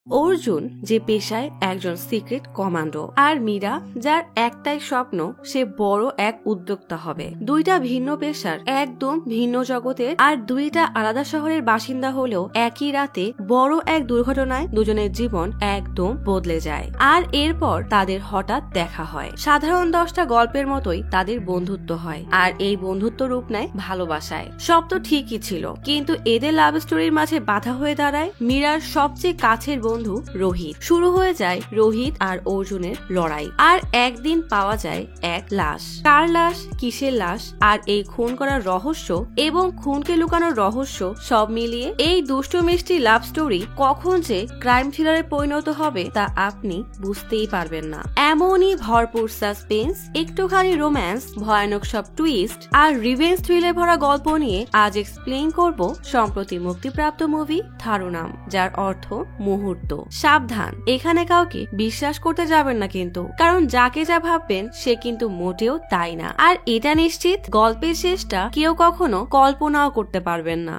অর্জুন যে পেশায় একজন সিক্রেট কমান্ডো, আর মীরা যার একটাই স্বপ্ন সে বড় এক উদ্যোক্তা হবে। দুইটা ভিন্ন পেশার, একদম ভিন্ন জগতের, আর দুইটা আলাদা শহরের বাসিন্দা হলেও একই রাতে বড় এক দুর্ঘটনায় দুজনের জীবন একদম বদলে যায়। আর এরপর তাদের হঠাৎ দেখা হয়। সাধারণ 10টা গল্পের মতোই তাদের বন্ধুত্ব হয়, আর এই বন্ধুত্ব রূপ নেয় ভালোবাসায়। সব তো ঠিকই ছিল, কিন্তু এদের লাভ স্টোরির মাঝে বাধা হয়ে দাঁড়ায় মীরার সবচেয়ে কাছের বন্ধু রোহিত। শুরু হয়ে যায় রোহিত আর অর্জুনের লড়াই। আর একদিন পাওয়া যায় এক লাশ। কার লাশ, কিসের লাশ, আর এই খুন করার রহস্য এবং খুনকে লুকানোর রহস্য সব মিলিয়ে এই দুষ্টু মিষ্টি লাভ স্টোরি কখন যে ক্রাইম থ্রিলারে পরিণত হবে তা আপনি বুঝতেই পারবেন না। এমনই ভরপুর সাসপেন্স, একটুখানি রোম্যান্স, ভয়ানক সব টুইস্ট আর রিভেঞ্জ থ্রিলে ভরা গল্প নিয়ে আজ এক্সপ্লেইন করব সম্প্রতি মুক্তিপ্রাপ্ত মুভি থারুনাম, যার অর্থ মুহূর্ত। সাবধান, এখানে কাউকে বিশ্বাস করতে যাবেন না কিন্তু, কারণ যাকে যা ভাববেন সে কিন্তু মোটেও তাই না। আর এটা নিশ্চিত, গল্পের শেষটা কেউ কখনো কল্পনাও করতে পারবেন না।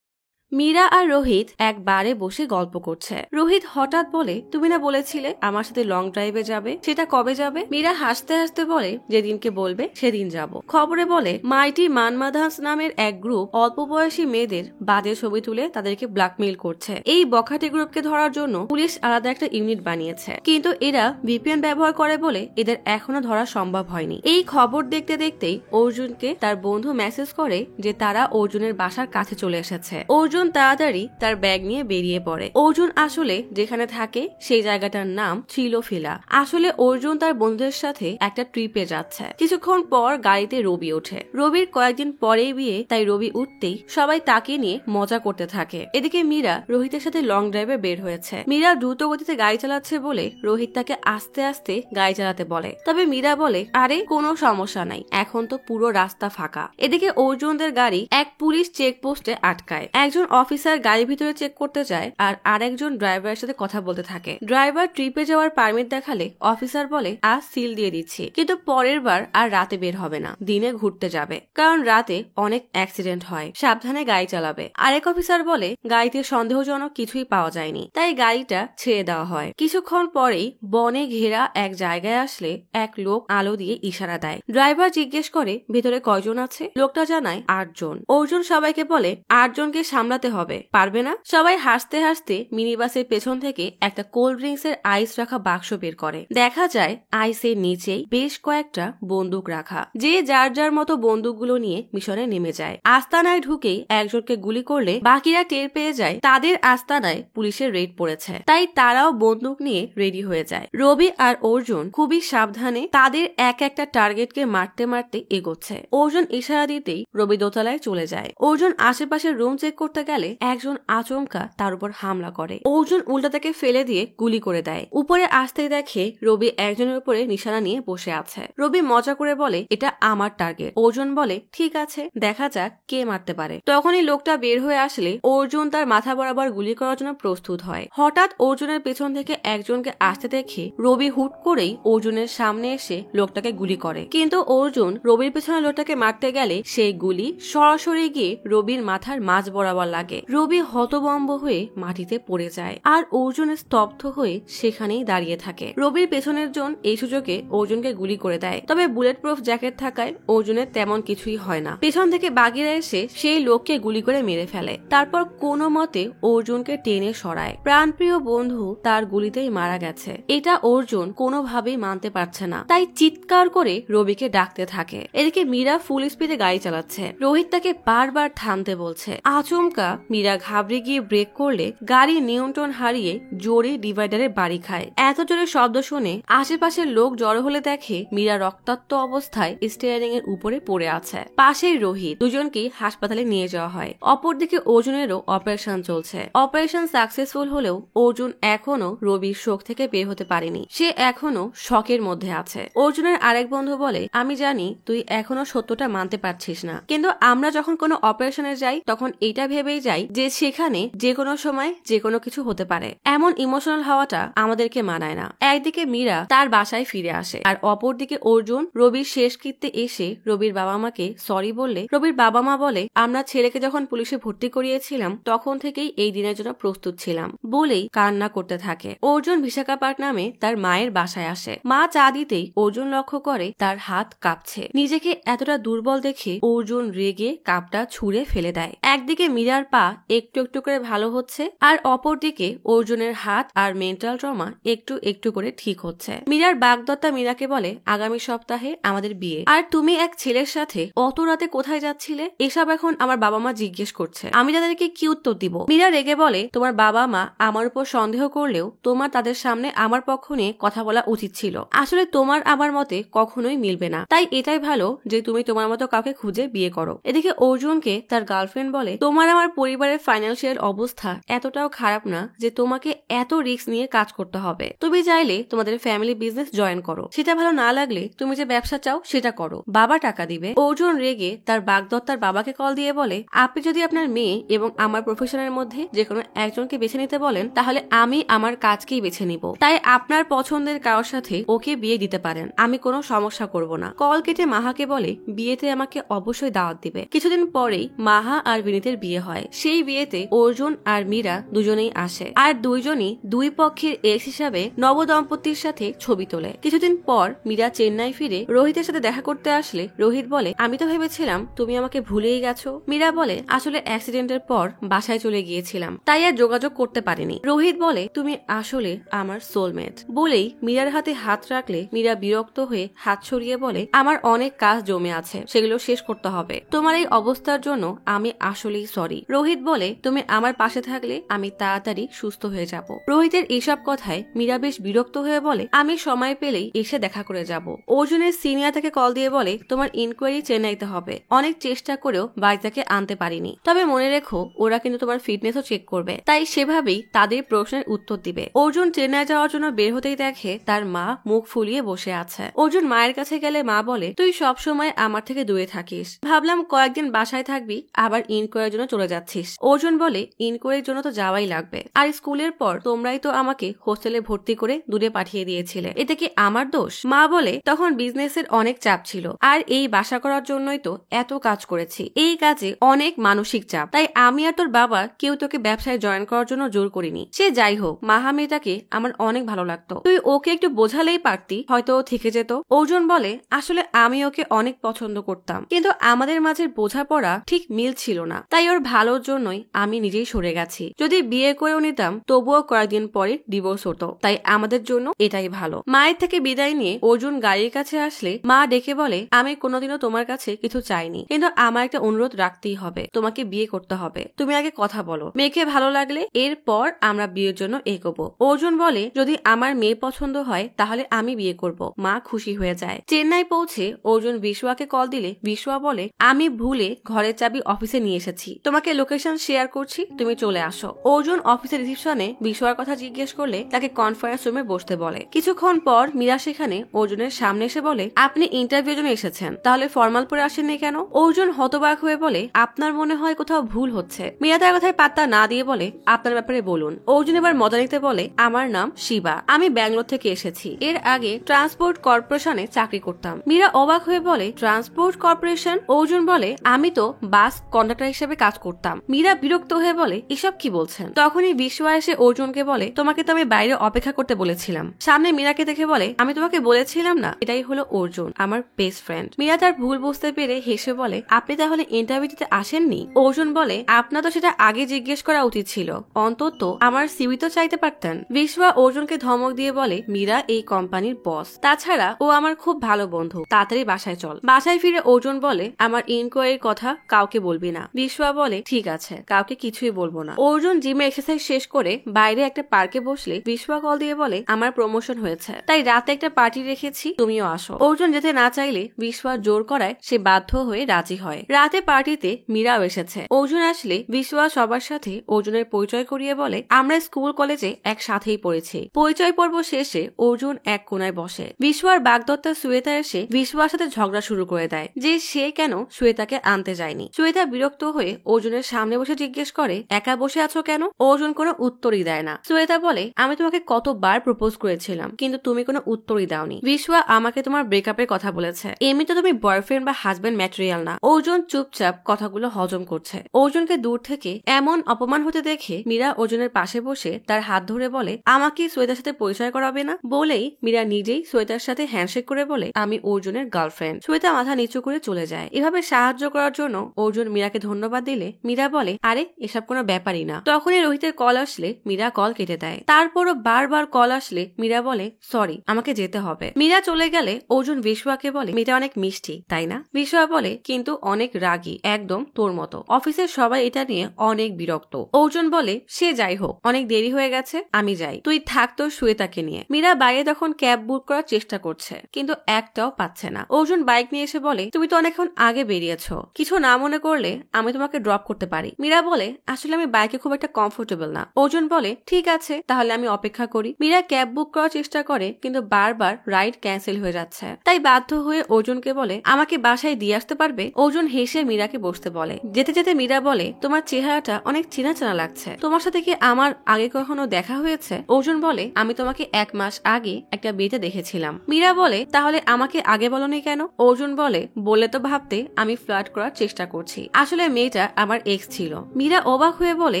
মীরা আর রোহিত এক বারে বসে গল্প করছে। রোহিত হঠাৎ বলে, তুমি না বলেছিলে আমার সাথে লং ড্রাইভে যাবে, সেটা কবে যাবে? মীরা হাসতে হাসতে বলে, যেদিনকে বলবে সেদিন যাব। খবরে বলে মাইটি মানমাধাস নামের এক গ্রুপ অল্প বয়সী মেয়েদের বাজে ছবি তুলে তাদেরকে ব্ল্যাকমেইল করছে। এই বখাটে গ্রুপকে ধরার জন্য পুলিশ আলাদা একটা ইউনিট বানিয়েছে, কিন্তু এরা ভিপিএন ব্যবহার করে বলে এদের এখনো ধরা সম্ভব হয়নি। এই খবর দেখতে দেখতেই অর্জুনকে তার বন্ধু মেসেজ করে যে তারা অর্জুনের বাসার কাছে চলে এসেছে। অর্জুন তাড়াতাড়ি তার ব্যাগ নিয়ে বেরিয়ে পড়ে। অর্জুন আসলে যেখানে থাকে সেই জায়গাটার নাম থ্রিলোফিলা। আসলে অর্জুন তার বন্ধুদের সাথে একটা ট্রিপে যাচ্ছে। কিছুক্ষণ পর গাড়িতে রবি ওঠে। রবির কয়েকদিন পরেই বিয়ে, তাই রবি উঠতেই সবাই তাকে নিয়ে মজা করতে থাকে। এদিকে মীরা রোহিতের সাথে লং ড্রাইভে বের হয়েছে। মীরা দ্রুত গতিতে গাড়ি চালাচ্ছে বলে রোহিত তাকে আস্তে আস্তে গাড়ি চালাতে বলে। তবে মীরা বলে, আরে কোনো সমস্যা নাই, এখন তো পুরো রাস্তা ফাঁকা। এদিকে অর্জুনদের গাড়ি এক পুলিশ চেকপোস্টে আটকায়। একজন অফিসার গাড়ির ভিতরে চেক করতে যায়, আর আরেকজন ড্রাইভারের সাথে কথা বলতে থাকে। ড্রাইভার ট্রিপে যাওয়ার পারমিট দেখালে অফিসার বলে, আজ সিল দিয়ে দিচ্ছি, কিন্তু পরের বার আর রাতে বের হবে না, দিনে ঘুরতে যাবে, কারণ রাতে অনেক অ্যাক্সিডেন্ট হয়, সাবধানে গাড়ি চালাবে। আরেক অফিসার বলে, গাড়িতে সন্দেহজনক কিছুই পাওয়া যায়নি, তাই গাড়িটা ছেড়ে দেওয়া হয়। কিছুক্ষণ পরেই বনে ঘেরা এক জায়গায় আসলে এক লোক আলো দিয়ে ইশারা দেয়। ড্রাইভার জিজ্ঞেস করে, ভেতরে কয়জন আছে? লোকটা জানায় 8 জন। অর্জুন সবাইকে বলে, 8 জনকে সামলাতে হবে, পারবে না? সবাই হাসতে হাসতে মিনি বাসের পেছন থেকে একটা কোল্ড ড্রিঙ্কস এর আইস রাখা বাক্স বের করে। দেখা যায় আইসের নিচেই বেশ কয়েকটা বন্দুক রাখা। যে যার যার মতো বন্দুকগুলো নিয়ে মিশনে নেমে যায়। আস্তানায় ঢুকেই একজনকে গুলি করলে বাকিরা টের পেয়ে যায় তাদের আস্তানায় পুলিশের রেড পড়েছে, তাই তারাও বন্দুক নিয়ে রেডি হয়ে যায়। রবি আর অর্জুন খুবই সাবধানে তাদের এক একটা টার্গেটকে মারতে মারতে এগোচ্ছে। অর্জুন ইশারা দিতেই রবি দোতলায় চলে যায়। অর্জুন আশেপাশের রুম চেক করতে গেলে একজন আচমকা তার উপর হামলা করে। অর্জুন উল্টা তাকে ফেলে দিয়ে গুলি করে দেয়। উপরে আসতেই দেখে রবি একজনের উপরে নিশানা নিয়ে বসে আছে। রবি মজা করে বলে, এটা আমার টার্গেট। অর্জুন বলে, ঠিক আছে, দেখা যাক কে মারতে পারে। তখনই লোকটা বের হয়ে আসলে অর্জুন তার মাথা বরাবর গুলি করার জন্য প্রস্তুত হয়। হঠাৎ অর্জুনের পেছন থেকে একজনকে আসতে দেখে রবি হুট করেই অর্জুনের সামনে এসে লোকটাকে গুলি করে, কিন্তু অর্জুন রবির পেছনে লোকটাকে মারতে গেলে সেই গুলি সরাসরি গিয়ে রবির মাথার মাঝ বরাবর লাগে। রবি হতভম্ব হয়ে মাটিতে পড়ে যায়, আর অর্জুন স্তব্ধ হয়ে সেখানেই দাঁড়িয়ে থাকে। রবির পেছনের জন এই সুযোগে অর্জুনকে গুলি করে দেয়, তবে বুলেট প্রুফ জ্যাকেট থাকায় অর্জুনের তেমন কিছুই হয় না। পেছন থেকে বাগিরা এসে সেই লোককে গুলি করে মেরে ফেলে। তারপর কোনো মতে অর্জুনকে টেনে সরায়। প্রাণপ্রিয় বন্ধু তার গুলিতেই মারা গেছে, এটা অর্জুন কোনোভাবেই মানতে পারছে না, তাই চিৎকার করে রবিকে ডাকতে থাকে। এদিকে মীরা ফুল স্পিডে গাড়ি চালাচ্ছে। রোহিত তাকে বারবার থামতে বলছে। আচমকা মীরা ঘাবড়ে গিয়ে ব্রেক করলে গাড়ি নিয়ন্ত্রণ হারিয়ে জোরে ডিভাইডারে বাড়ি খায়। এত জোরে শব্দ শুনে আশেপাশের লোক জড়ো হলে দেখে মীরা রক্তাক্ত অবস্থায় স্টিয়ারিং এর উপরে পড়ে আছে। পাশেই রোহিত। দুজনকেই হাসপাতালে নিয়ে যাওয়া হয়। অপরদিকে অর্জুনেরও অপারেশন চলছে। অপারেশন সাকসেসফুল হলেও অর্জুন এখনো রবির শোক থেকে বের হতে পারেনি। সে এখনো শকের মধ্যে আছে। অর্জুনের আরেক বন্ধু বলে, আমি জানি তুই এখনো সত্যটা মানতে পারছিস না, কিন্তু আমরা যখন কোনো অপারেশনে যাই তখন এটা ভেবে ভেবেই যাই যে সেখানে যে কোনো সময় যে কোনো কিছু হতে পারে। এমন ইমোশনাল হওয়াটা আমাদেরকে মানায় না। একদিকে মীরা তার বাসায় ফিরে আসে, আর অপরদিকে অর্জুন রবির শেষকৃত্যে এসে রবির বাবা মাকে সরি বললে রবির বাবা মা বলে, আমরা ছেলেকে যখন পুলিশে ভর্তি করিয়েছিলাম তখন থেকেই এই দিনের জন্য প্রস্তুত ছিলাম বলেই কান্না করতে থাকে। অর্জুন বিশাখাপট্টনামে তার মায়ের বাসায় আসে। মা চা দিতেই অর্জুন লক্ষ্য করে তার হাত কাঁপছে। নিজেকে এতটা দুর্বল দেখে অর্জুন রেগে কাপটা ছুঁড়ে ফেলে দেয়। একদিকে মীরার পা একটু একটু করে ভালো হচ্ছে, আর অপরদিকে অর্জুনের হাত আর মেন্টাল ট্রমা একটু একটু করে ঠিক হচ্ছে। মীরার বাগদত্তা মীরাকে বলে, আগামী সপ্তাহে আমাদের বিয়ে, আর তুমি এক ছেলের সাথে অত রাতে কোথায় যাচ্ছিলে? এসব এখন আমার বাবা মা জিজ্ঞেস করছে, আমি তাদেরকে কি উত্তর দিব? মীরা রেগে বলে, তোমার বাবা মা আমার উপর সন্দেহ করলেও তোমার তাদের সামনে আমার পক্ষ নিয়ে কথা বলা উচিত ছিল। আসলে তোমার আমার মতে কখনোই মিলবে না, তাই এটাই ভালো যে তুমি তোমার মতো কাউকে খুঁজে বিয়ে করো। এদিকে অর্জুনকে তার গার্লফ্রেন্ড বলে, তোমার আমার পরিবারের ফাইন্যান্সিয়াল অবস্থা এতটাও খারাপ না যে তোমাকে এত রিস্ক নিয়ে কাজ করতে হবে। তুমি চাইলে তোমাদের ফ্যামিলি বিজনেস জয়েন করো, সেটা ভালো না লাগলে তুমি যে ব্যবসা চাও সেটা করো, বাবা টাকা দিবে। অর্জুন রেগে তার বাগদত্তার বাবাকে কল দিয়ে বলে, আপনি যদি আপনার মেয়ে এবং আমার প্রফেশনের মধ্যে যে কোনো একজনকে বেছে নিতে বলেন তাহলে আমি আমার কাজকেই বেছে নিব, তাই আপনার পছন্দের কারোর সাথে ওকে বিয়ে দিতে পারেন, আমি কোনো সমস্যা করব না। কল কেটে মাহাকে বলে, বিয়েতে আমাকে অবশ্যই দাওয়াত দিবে। কিছুদিন পরেই মাহা আর বিনীতের বিয়ে হয়। সেই বিয়েতে অর্জুন আর মীরা দুজনেই আসে, আর দুইজনই দুই পক্ষের এক্স হিসাবে নবদম্পতির সাথে ছবি তোলে। কিছুদিন পর মীরা চেন্নাই ফিরে রোহিতের সাথে দেখা করতে আসলে রোহিত বলে, আমি তো ভেবেছিলাম তুমি আমাকে ভুলেই গেছো। মীরা বলে, আসলে অ্যাক্সিডেন্টের পর বাসায় চলে গিয়েছিলাম, তাই আর যোগাযোগ করতে পারিনি। রোহিত বলে, তুমি আসলে আমার সোলমেট বলেই মীরার হাতে হাত রাখলে মীরা বিরক্ত হয়ে হাত সরিয়ে বলে, আমার অনেক কাজ জমে আছে, সেগুলো শেষ করতে হবে। তোমার এই অবস্থার জন্য আমি আসলেই সরি। রোহিত বলে, তুমি আমার পাশে থাকলে আমি তাড়াতাড়ি সুস্থ হয়ে যাব। রোহিতের এসব কথায় মীরা বেশ বিরক্ত হয়ে বলে, আমি সময় পেলেই এসে দেখা করে যাব। অর্জুনের সিনিয়র তাকে কল দিয়ে বলে, তোমার ইনকোয়ারি চেন্নাইতে হবে, অনেক চেষ্টা করেও বাড়িটাকে আনতে পারিনি, তবে মনে রেখো ওরা কিন্তু তোমার ফিটনেসও চেক করবে, তাই সেভাবেই তাদের প্রশ্নের উত্তর দিবে। অর্জুন চেন্নাই যাওয়ার জন্য বের হতেই দেখে তার মা মুখ ফুলিয়ে বসে আছে। অর্জুন মায়ের কাছে গেলে মা বলে, তুই সব সময় আমার থেকে দূরে থাকিস, ভাবলাম কয়েকদিন বাসায় থাকবি, আবার ইনকোয়ারির জন্য চলে যাচ্ছিস। অর্জুন বলে, ইনকোয়ারির জন্য তো যাওয়াই লাগবে, আর স্কুলের পর তোমরাই তো আমাকে হোস্টেলে ভর্তি করে দূরে পাঠিয়ে দিয়েছিলে, এটা কি আমার দোষ? মা বলে, তখন বিজনেসের অনেক চাপ ছিল, আর এই বাসা করার জন্যই তো এত কাজ করেছি, এই কাজে অনেক মানসিক চাপ, তাই আমি আর তোর বাবা কেউ তোকে ব্যবসায় জয়েন করার জন্য জোর করিনি। সে যাই হোক, মাহা মেয়েটাকে আমার অনেক ভালো লাগতো, তুই ওকে একটু বোঝালেই পারতি, হয়তো ও থেকে যেত। অর্জুন বলে, আসলে আমি ওকে অনেক পছন্দ করতাম, কিন্তু আমাদের মাঝের বোঝাপড়া ঠিক মিল ছিল না, তাই ওর ভালোর জন্যই আমি নিজেই সরে গেছি। যদি বিয়ে করেও নিতাম তবুও কয়েকদিন পরে ডিভোর্স হতো, তাই আমাদের জন্য এটাই ভালো। মায়ের থেকে বিদায় নিয়ে অর্জুন গাড়ির কাছে আসলে মা ডেকে বলে, আমি কোনোদিনও তোমার কাছে কিছু চাইনি, কিন্তু আমার একটা অনুরোধ রাখতেই হবে, তোমাকে বিয়ে করতে হবে, তুমি আগে কথা বলো, মেয়েকে ভালো লাগলে এরপর আমরা বিয়ের জন্য এগোবো। অর্জুন বলে, যদি আমার মেয়ে পছন্দ হয় তাহলে আমি বিয়ে করব। মা খুশি হয়ে যায়। চেন্নাই পৌঁছে অর্জুন বিশ্বয়াকে কল দিলে বিশ্বয়া বলে, আমি ভুলে ঘরের চাবি অফিসে নিয়ে এসেছি, তোমাকে লোকেশন শেয়ার করছি, তুমি চলে আসো। অর্জুন অফিসের রিসিপশনে বিশ্বয়ার কথা জিজ্ঞেস করলে তাকে কনফারেন্স রুমে বসতে বলে। কিছুক্ষণ পর মীরা সেখানে অর্জুনের সামনে এসে বলে, আপনি ইন্টারভিউর জন্য এসেছেন, তাহলে ফর্মাল পরে আসেননি কেন? অর্জুন হতবাক হয়ে বলে, আপনার মনে হয় কোথাও ভুল হচ্ছে। মীরা তার কথায় পাত্তা না দিয়ে বলে, আপনার ব্যাপারে বলুন। অর্জুন এবার মজা নিতে বলে, আমার নাম শিবা, আমি ব্যাঙ্গালোর থেকে এসেছি, এর আগে ট্রান্সপোর্ট কর্পোরেশনে চাকরি করতাম। মীরা অবাক হয়ে বলে, ট্রান্সপোর্ট কর্পোরেশন? অর্জুন বলে, আমি তো বাস কন্ডাক্টর হিসেবে কাজ করতাম। মীরা বিরক্ত হয়ে বলে, এসব কি বলছেন? তখনই বিশ্বয়া এসে অর্জুনকে বলে, তোমাকে তো আমি বাইরে অপেক্ষা করতে বলেছিলাম। সামনে মীরাকে দেখে বলে, আমি তোমাকে বলেছিলাম না এটাই হলো অর্জুন, আমার বেস্ট ফ্রেন্ড। মীরা তার ভুল বুঝতে পেরে হেসে বলে, আপনি তাহলে ইন্টারভিউ দিতে আসেননি? অর্জুন বলে, আপনার তো সেটা আগে জিজ্ঞেস করা উচিত ছিল, অন্তত আমার সিভি তো চাইতে পারতেন। বিশ্বয়া অর্জুনকে ধমক দিয়ে বলে, মীরা এই কোম্পানির বস, তাছাড়া ও আমার খুব ভালো বন্ধু, তাড়াতাড়ি বাসায় চল। বাসায় ফিরে অর্জুন বলে, আমার ইনকোয়ারির কথা কাউকে বলবি না। বিশ্বয়া বলে, ঠিক আছে, কাউকে কিছুই বলবো না। অর্জুন জিমে এক্সারসাইজ শেষ করে বাইরে একটা পার্কে বসলে বিশ্বয়া কল দিয়ে বলে, আমার প্রমোশন হয়েছে, তাই রাতে একটা পার্টি রেখেছি, তুমিও আসো। অর্জুন যেতে না চাইলে বিশ্বয়া জোর করায় সে বাধ্য হয়ে রাজি হয়। রাতে পার্টিতে মীরাও এসেছে। অর্জুন আসলে বিশ্বয়া সবার সাথে অর্জুনের পরিচয় করিয়ে বলে, আমরা স্কুল কলেজে একসাথেই পড়েছি। পরিচয় পর্ব শেষে অর্জুন এক কোনায় বসে। বিশ্বয়ার বাগদত্তা শ্বেতা এসে বিশ্বয়ার সাথে ঝগড়া শুরু করে দেয় যে সে কেন শ্বেতাকে আনতে যায়নি। শ্বেতা বিরক্ত হয়ে অর্জুনের অর্জুনের সামনে বসে জিজ্ঞেস করে একা বসে আছো কেন? অর্জুন কোনো উত্তরই দেয় না। শ্বেতা বলে আমি তোমাকে কতবার প্রপোজ করেছিলাম কিন্তু তুমি কোনো উত্তরই দাওনি। বিশওয়া আমাকে তোমার ব্রেকআপের কথা বলেছে, এমনিতে তুমি বয়ফ্রেন্ড বা হাজবেন্ড ম্যাটেরিয়াল না। অর্জুন চুপচাপ কথাগুলো হজম করছে। অর্জুনকে দূর থেকে এমন অপমান হতে দেখে মীরা অর্জুনের পাশে বসে তার হাত ধরে বলে আমাকে শ্বেতার সাথে পরিচয় করাবে না? বলেই মীরা নিজেই শ্বেতার সাথে হ্যান্ডশেক করে বলে আমি অর্জুনের গার্লফ্রেন্ড। শ্বেতা মাথা নিচু করে চলে যায়। এভাবে সাহায্য করার জন্য অর্জুন মীরাকে ধন্যবাদ দিলে মীরা বলে আরে এসব কোনো ব্যাপারই না। তখনই রোহিতের কল আসলে মীরা কল কেটে দেয়। তারপরও বারবার কল আসলে মীরা বলে সরি আমাকে যেতে হবে। মীরা চলে গেলে অর্জুন বিশ্বয়াকে বলে মেয়েটা অনেক মিষ্টি তাই না? বিশ্বয়া বলে কিন্তু অনেক রাগী, একদম তোর মতো। অফিসের সবাই এটা নিয়ে অনেক বিরক্ত। অর্জুন বলে সে যাই হোক অনেক দেরি হয়ে গেছে, আমি যাই, তুই থাক তো শ্বেতাকে নিয়ে। মীরা বাইরে তখন ক্যাব বুক করার চেষ্টা করছে কিন্তু একটাও পাচ্ছে না। অর্জুন বাইক নিয়ে এসে বলে তুমি তো অনেকক্ষণ আগে বেরিয়েছো, কিছু না মনে করলে আমি তোমাকে ড্রপ করতে পারি। মীরা বলে আসলে আমি বাইকে খুব একটা কমফোর্টেবল না। অর্জুন বলে ঠিক আছে তাহলে আমি অপেক্ষা করি। মীরা ক্যাব বুক করার চেষ্টা করে কিন্তু বারবার রাইড ক্যান্সেল হয়ে যাচ্ছে। তাই বাধ্য হয়ে অর্জুনকে বলে আমাকে বাসায় দিয়ে আসতে পারবে? অর্জুন হেসে মীরাকে বসতে বলে। যেতে যেতে মীরা বলে তোমার চেহারাটা অনেক চেনা চেনা লাগছে, তোমার সাথে কি আমার আগে কখনো দেখা হয়েছে? অর্জুন বলে আমি তোমাকে 1 মাস আগে একটা বিয়েতে দেখেছিলাম। মীরা বলে তাহলে আমাকে আগে বলনি কেন? অর্জুন বলে বলে তো ভাবতে আমি ফ্লার্ট করার চেষ্টা করছি, আসলে মেয়েটা আমার এক্স ছিল। মীরা অবাক হয়ে বলে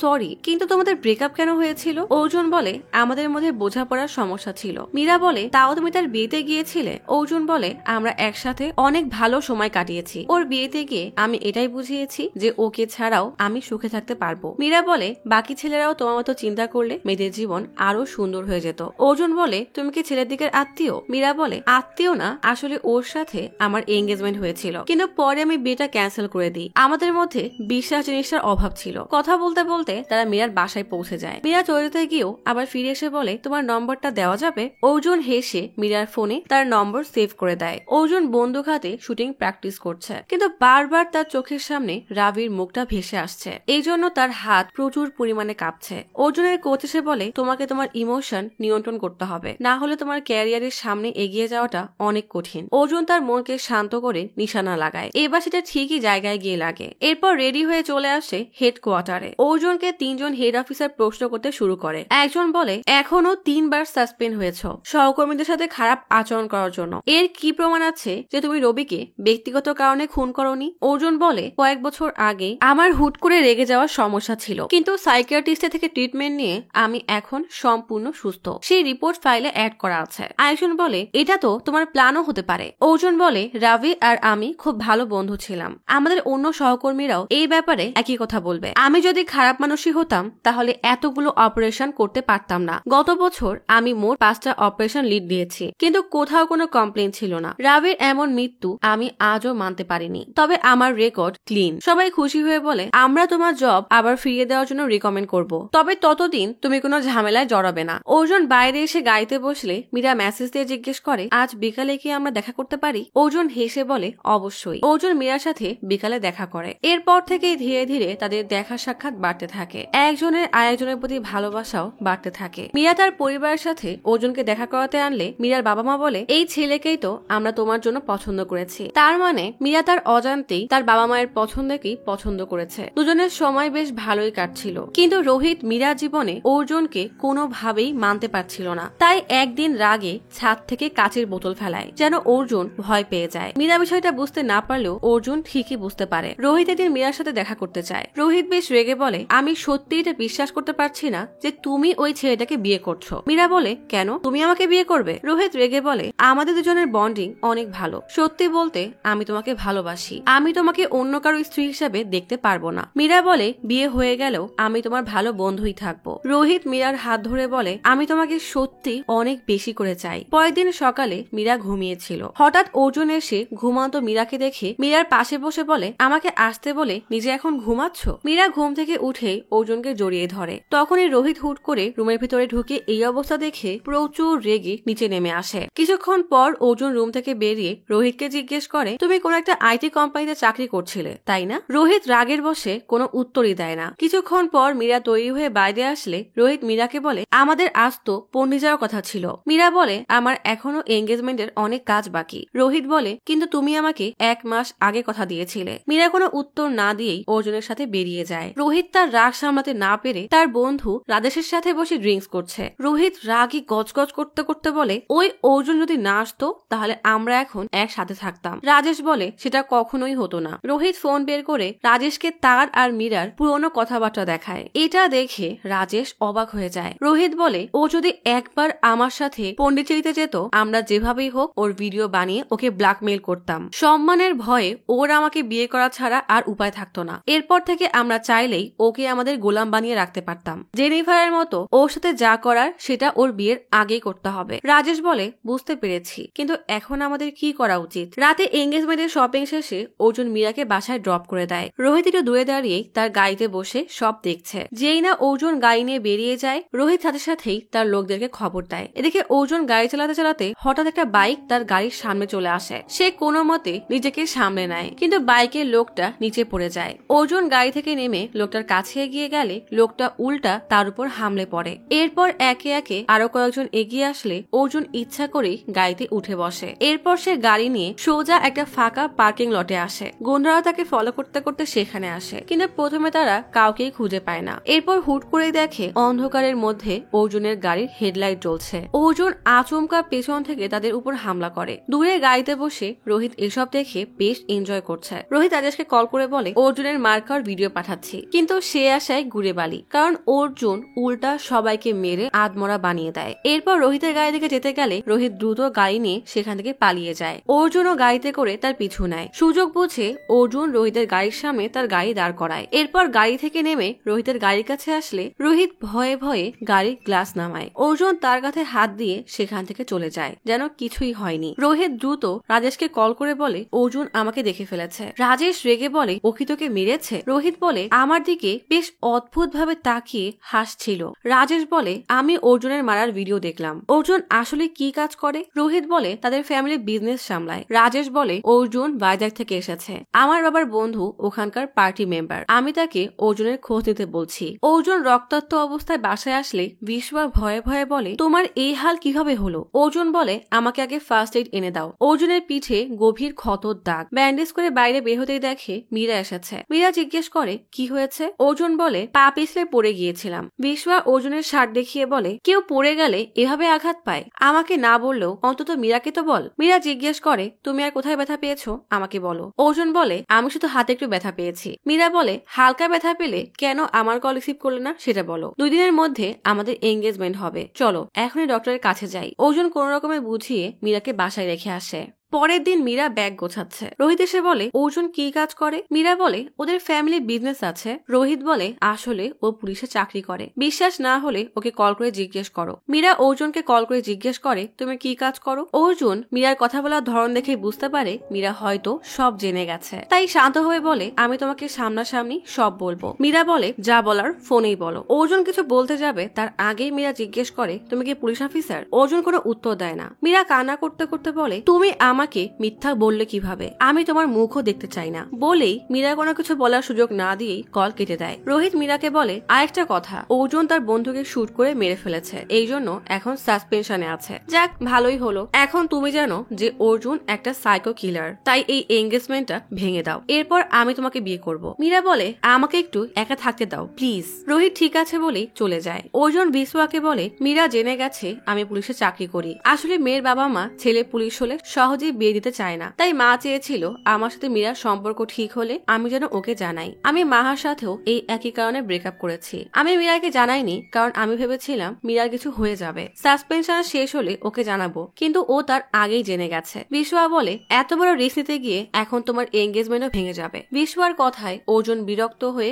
সরি কিন্তু তোমাদের ব্রেকআপ কেন হয়েছিল? অর্জুন বলে আমাদের মধ্যে বোঝাপড়ার সমস্যা ছিল। মীরা বলে তাও তুমি তার বিয়েতে গিয়েছিলে? অর্জুন বলে আমরা একসাথে অনেক ভালো সময় কাটিয়েছি, ওর বিয়েতে গিয়ে আমি এটাই বুঝিয়েছি যে ওকে ছাড়াও আমি সুখে থাকতে পারবো। মীরা বলে বাকি ছেলেরাও তোমার মতো চিন্তা করলে মেয়েদের জীবন আরো সুন্দর হয়ে যেত। অর্জুন বলে তুমি কি ছেলের দিকের আত্মীয়? মীরা বলে আত্মীয় না, আসলে ওর সাথে আমার এঙ্গেজমেন্ট হয়েছিল কিন্তু পরে আমি বিয়েটা ক্যান্সেল করে দিই, আমাদের মধ্যে বিশ্বাস জিনিসটার অভাব ছিল। কথা বলতে বলতে তারা মীরার বাসায় পৌঁছে যায়। মীরা চলতে গিয়েও আবার ফিরে এসে বলে তোমার নম্বরটা দেওয়া যাবে? অর্জুন হেসে মীরার ফোনে তার নম্বর সেভ করে দেয়। অর্জুন বন্দুক হাতে শুটিং প্র্যাকটিস করছে কিন্তু বারবার তার চোখের সামনে রাবির মুখটা ভেসে আসছে, এই জন্য তার হাত প্রচুর পরিমাণে কাঁপছে। অর্জুনের কোচ এসে বলে তোমাকে তোমার ইমোশন নিয়ন্ত্রণ করতে হবে, না হলে তোমার ক্যারিয়ারের সামনে এগিয়ে যাওয়াটা অনেক কঠিন। অর্জুন তার মনকে শান্ত করে নিশানা লাগায়, এবার সেটা ঠিকই জায়গায় গিয়ে লাগে। এরপর রেডি হয়ে চলে আসে হেডকোয়ার্টারে। অর্জুনকে 3 জন হেড অফিসার প্রশ্ন করতে শুরু করে। একজন বলে এখনো 3 বার সাসপেন্ড হয়েছ সহকর্মীদের সাথে খারাপ আচরণ করার জন্য, এর কি প্রমাণ আছে যে তুমি রবিকে ব্যক্তিগত কারণে খুন করনি? অর্জুন বলে কয়েক বছর আগে আমার হুট করে রেগে যাওয়ার সমস্যা ছিল কিন্তু সাইকিয়াট্রিস্টের থেকে ট্রিটমেন্ট নিয়ে আমি এখন সম্পূর্ণ সুস্থ, সেই রিপোর্ট ফাইলে অ্যাড করা আছে। আরেকজন বলে এটা তো তোমার প্ল্যানও হতে পারে। অর্জুন বলে রাভি আর আমি খুব ভালো বন্ধু ছিলাম, আমাদের অন্য সহকর্মীরাও এই ব্যাপারে একই কথা বলবে। আমি যদি খারাপ মানুষই হতাম তাহলে এতগুলো অপারেশন করতে পারতাম না। গত বছর আমি মোট 5টা অপারেশন লিড দিয়েছি কিন্তু কোথাও কোনো কমপ্লেন ছিল না। রাভির এমন মৃত্যু আমি আজও মানতে পারিনি, তবে আমার রেকর্ড ক্লিন। সবাই খুশি হয়ে বলে আমরা তোমার জব আবার ফিরিয়ে দেওয়ার জন্য রিকমেন্ড করব, তবে ততদিন তুমি কোনো ঝামেলায় জড়াবে না। অর্জুন বাইরে এসে গাড়িতে বসলে মীরা মেসেজ দিয়ে জিজ্ঞেস করে আজ বিকালে কি আমরা দেখা করতে পারি? অর্জুন হেসে বলে অবশ্যই। অর্জুন মীরার সাথে বিকালে দেখা করে। এরপর থেকে ধীরে ধীরে তাদের দেখা সাক্ষাৎ বাড়তে থাকে, একজনের আরেকজনের প্রতি ভালোবাসাও বাড়তে থাকে। মীরা তার পরিবারের সাথে অর্জুনকে দেখা করাতে আনলে মীরার বাবা মা বলে এই ছেলেকেই তো আমরা তোমার জন্য পছন্দ করেছি। তার মানে মীরা তার অজান্তেই তার বাবা মায়ের পছন্দকেই পছন্দ করেছে। দুজনের সময় বেশ ভালোই কাটছিল কিন্তু রোহিত মীরার জীবনে অর্জুনকে কোনোভাবেই মানতে পারছিল না। তাই একদিন রাগে ছাদ থেকে কাচের বোতল ফেলায় যেন অর্জুন ভয় পেয়ে যায়। মীরা বিষয়টা বুঝতে না পারলেও অর্জুন ঠিকই বুঝতে পারে। রোহিত একদিন মীরার সাথে দেখা করতে চায়। রোহিত বেশ রেগে বলে আমি সত্যি এটা বিশ্বাস করতে পারছি না যে তুমি ওই ছেলেটাকে বিয়ে করছো। মীরা বলে কেন, তুমি আমাকে বিয়ে করবে? রোহিত রেগে বলে আমাদের দুজনের বন্ডিং অনেক ভালো, সত্যি বলতে আমি তোমাকে ভালোবাসি, আমি তোমাকে অন্য কারো স্ত্রী হিসেবে দেখতে পারবো না। মীরা বলে বিয়ে হয়ে গেলেও আমি তোমার ভালো বন্ধুই থাকবো। রোহিত মীরার হাত ধরে বলে আমি তোমাকে সত্যি অনেক বেশি করে চাই। পরের দিন সকালে মীরা ঘুমিয়েছিল, হঠাৎ অর্জুন এসে ঘুমান্ত মীরাকে দেখে মীরার পাশে বসে বলে আমাকে আসতে বলে নিজে এখন ঘুমাচ্ছ? মীরা ঘুম থেকে উঠে অর্জুনকে জড়িয়ে ধরে। তখনই রোহিত হুট করে রুমের ভিতরে ঢুকে এই অবস্থা দেখে প্রচুর রেগে নিচে নেমে আসে। কিছুক্ষণ পর অর্জুন রুম থেকে বেরিয়ে রোহিতকে জিজ্ঞেস করে তুমি কোন একটা আইটি কোম্পানিতে চাকরি করছিলে তাই না? রোহিত রাগের বসে কোনো উত্তরই দেয় না। কিছুক্ষণ পর মীরা তৈরি হয়ে বাইরে আসলে রোহিত মীরাকে বলে আমাদের আজ তো পন্ডি যাওয়ার কথা ছিল। মীরা বলে আমার এখনো এঙ্গেজমেন্টের অনেক কাজ বাকি। রোহিত বলে কিন্তু তুমি আমাকে 1 মাস আগে কথা দিয়েছিলে। মীরা কোনো উত্তর না দিয়েই অর্জুনের সাথে বেরিয়ে যায়। রোহিত তার রাগ সামলাতে না পেরে তার বন্ধু রাজেশের সাথে বসে ড্রিঙ্কস করছে। রোহিত রাগী গজগজ করতে করতে বলে, ওই অর্জুন যদি না আসতো তাহলে আমরা এখন একসাথে থাকতাম। রাজেশ বলে, সেটা কখনোই হতো না। রোহিত ফোন বের করে রাজেশকে তার আর মীরার পুরনো কথাবার্তা দেখায়। এটা দেখে রাজেশ অবাক হয়ে যায়। রোহিত বলে, ও যদি একবার আমার সাথে পন্ডিচেরিতে যেত, আমরা যেভাবেই হোক ওর ভিডিও বানিয়ে ওকে ব্ল্যাকমেইল করতাম। সম্মানের ভয়ে ওর আমাকে বিয়ে করা ছাড়া আর উপায় থাকতো না। এরপর থেকে আমরা চাইলেই ওকে আমাদের গোলাম বানিয়ে রাখতে পারতাম। জেনিফারের মতো ওর সাথে যা করার সেটা ওর বিয়ের আগেই করতে হবে। রাজেশ বলে, বুঝতে পেরেছি, কিন্তু এখন আমাদের কি করা উচিত? রাতে এঙ্গেজমেন্টের শপিং শেষে অর্জুন মীরাকে বাসায় ড্রপ করে দেয়। রোহিত একটু দূরে দাঁড়িয়ে তার গাড়িতে বসে সব দেখছে। যেই না অর্জুন গাড়ি নিয়ে বেরিয়ে যায়, রোহিত সাথে সাথেই তার লোকদেরকে খবর দেয়। এদিকে অর্জুন গাড়ি চালাতে চালাতে হঠাৎ একটা বাইক তার গাড়ির সামনে চলে আসে। সে কোনো মতে নিজেকে সামলে নেয়, কিন্তু বাইকের লোকটা নিচে পড়ে যায়। অর্জুন গাড়ি থেকে নেমে লোকটার কাছে এগিয়ে গেলে লোকটা উল্টা তার উপর হামলে পড়ে। এরপর একে একে আরো কয়েকজন এগিয়ে আসলে অর্জুন ইচ্ছা করেই গাড়িতে উঠে বসে। এরপর সে গাড়ি নিয়ে সোজা একটা ফাঁকা পার্কিং লটে আসে। গুন্ডারা তাকে ফলো করতে করতে সেখানে আসে, কিন্তু প্রথমে তারা কাউকেই খুঁজে পায় না। এরপর হুট করেই দেখে অন্ধকারের মধ্যে অর্জুনের গাড়ির হেডলাইট জ্বলছে। অর্জুন আচমকা পেছন থেকে তাদের উপর হামলা করে। দূরে গাড়িতে বসে রোহিত এসব দেখে বেশ এনজয় করছে। রোহিত রাজেশকে কল করে বলে, অর্জুনের মার্কার ভিডিও পাঠাচ্ছি, কিন্তু সে আশায় ঘুরে বালি, কারণ অর্জুন উল্টা সবাইকে মেরে আধমরা বানিয়ে দেয়। এরপর রোহিতের গাড়ি থেকে যেতে গেলে রোহিত দ্রুত গাড়ি নিয়ে সেখান থেকে পালিয়ে যায়। অর্জুনও গাড়িতে করে তার পিছু নেয়। সুযোগ বুঝে অর্জুন রোহিতের গাড়ির সামনে তার গাড়ি দাঁড় করায়। এরপর গাড়ি থেকে নেমে রোহিতের গাড়ির কাছে আসলে রোহিত ভয়ে ভয়ে গাড়ির গ্লাস নামায়। অর্জুন তার কাছে হাত দিয়ে সেখান থেকে চলে যায়, যেন কিছুই হয়নি। রোহিত দ্রুত রাজেশকে কল করে বলে, অর্জুন আমাকে দেখে ফেলেছে। রাজেশ রেগে বলে, ও কি তোকে মেরেছে? রোহিত বলে, আমার দিকে বেশ অদ্ভুত ভাবে তাকিয়ে হাসছিল। রাজেশ বলে, আমি অর্জুনের মারার ভিডিও দেখলাম। অর্জুন আসলে কি কাজ করে? রোহিত বলে, তাদের ফ্যামিলি বিজনেস সামলায়। রাজেশ বলে, অর্জুন ভাইজাগ থেকে এসেছে, আমার বাবার বন্ধু ওখানকার পার্টি মেম্বার। আমি তাকে অর্জুনের খোঁজ নিতে বলছি। অর্জুন রক্তাক্ত অবস্থায় বাসায় আসলে বিশ্বয়া ভয়ে ভয়ে বলে, তোমার এই হাল কিভাবে হলো? অর্জুন বলে, আমাকে আগে ফার্স্ট এইড এনে দাও। অর্জুনের পিঠে গভীর ক্ষতর দাগ। ব্যান্ডেজ করে বাইরে বের হতেই দেখে মীরা এসেছে। মীরা জিজ্ঞেস করে, কি হয়েছে? অর্জুন বলে, পা পিছলে পড়ে গিয়েছিলাম। বিশ্বয়া অর্জুনের শার্ট দেখিয়ে বলে, কেউ পড়ে গেলে এভাবে আঘাত পায়? আমাকে না বললেও অন্তত মীরাকে তো বল। মীরা জিজ্ঞেস করে, তুমি আর কোথায় ব্যথা পেয়েছো আমাকে বলো। অর্জুন বলে, আমি শুধু হাতে একটু ব্যথা পেয়েছি। মীরা বলে, হালকা ব্যথা পেলে কেন আমার কল রিসিভ করলে না সেটা বলো। 2 দিনের মধ্যে আমাদের এঙ্গেজমেন্ট হবে, চলো এখনই ডক্টরের কাছে যাই। অর্জুন কোন রকমে বুঝিয়ে মীরাকে বাসায় রেখে আসে। পরের দিন মীরা ব্যাগ গোছাচ্ছে। রোহিত এসে বলে, অর্জুন কি কাজ করে? মীরা বলে, ওদের ফ্যামিলি বিজনেস আছে। রোহিত বলে, আসলে ও পুলিশে চাকরি করে। বিশ্বাস না হলে ওকে কল করে জিজ্ঞেস করো। মীরা অর্জুনকে কল করে জিজ্ঞেস করে, তুমি কি কাজ করো? অর্জুন মীরার কথা বলার ধরন দেখে বুঝতে পারে মীরা হয়তো সব জেনে গেছে, তাই শান্ত হয়ে বলে, আমি তোমাকে সামনাসামনি সব বলবো। মীরা বলে, যা বলার ফোনেই বলো। অর্জুন কিছু বলতে যাবে তার আগেই মীরা জিজ্ঞেস করে, তুমি কি পুলিশ অফিসার? অর্জুন কোনো উত্তর দেয় না। মীরা কান্না করতে করতে বলে, তুমি আমাকে মিথ্যা বললে কিভাবে? আমি তোমার মুখও দেখতে চাই না। বলেই মীরা কোনো কিছু বলার সুযোগ না দিয়েই কল কেটে দেয়। রোহিত মীরাকে বলে, আরেকটা কথা, অর্জুন তার বন্ধুকে শুট করে মেরে ফেলেছে, এই জন্য এখন সাসপেনশনে আছে। যাক, ভালোই হলো। এখন তুমি জানো যে অর্জুন একটা সাইকো কিলার, তাই এই এঙ্গেজমেন্টটা ভেঙে দাও, এরপর আমি তোমাকে বিয়ে করব। মীরা বলে, আমাকে একটু একা থাকতে দাও প্লিজ। রোহিত ঠিক আছে বলেই চলে যায়। অর্জুন বিশ্বয়াকে বলে, মীরা জেনে গেছে আমি পুলিশে চাকরি করি। আসলে মেয়ের বাবা মা ছেলে পুলিশ হলে সহজেই বিয়ে দিতে চায় না, তাই মা চেয়েছিল আমার সাথে মীরার সম্পর্ক ঠিক হলে আমি যেন ওকে জানাই। আমি মাহার সাথেও এই একই কারণে ব্রেকআপ করেছি। আমি মীরাকে জানাইনি কারণ আমি ভেবেছিলাম মীরার কিছু হয়ে যাবে, সাসপেনশন শেষ হলে ওকে জানাবো, কিন্তু ও তার আগেই জেনে গেছে। বিশ্বয়া বলে, এত বড় রিস্ক নিতে গিয়ে এখন তোমার এঙ্গেজমেন্টও ভেঙে যাবে। বিশ্বয়ার কথায় অর্জুন বিরক্ত হয়ে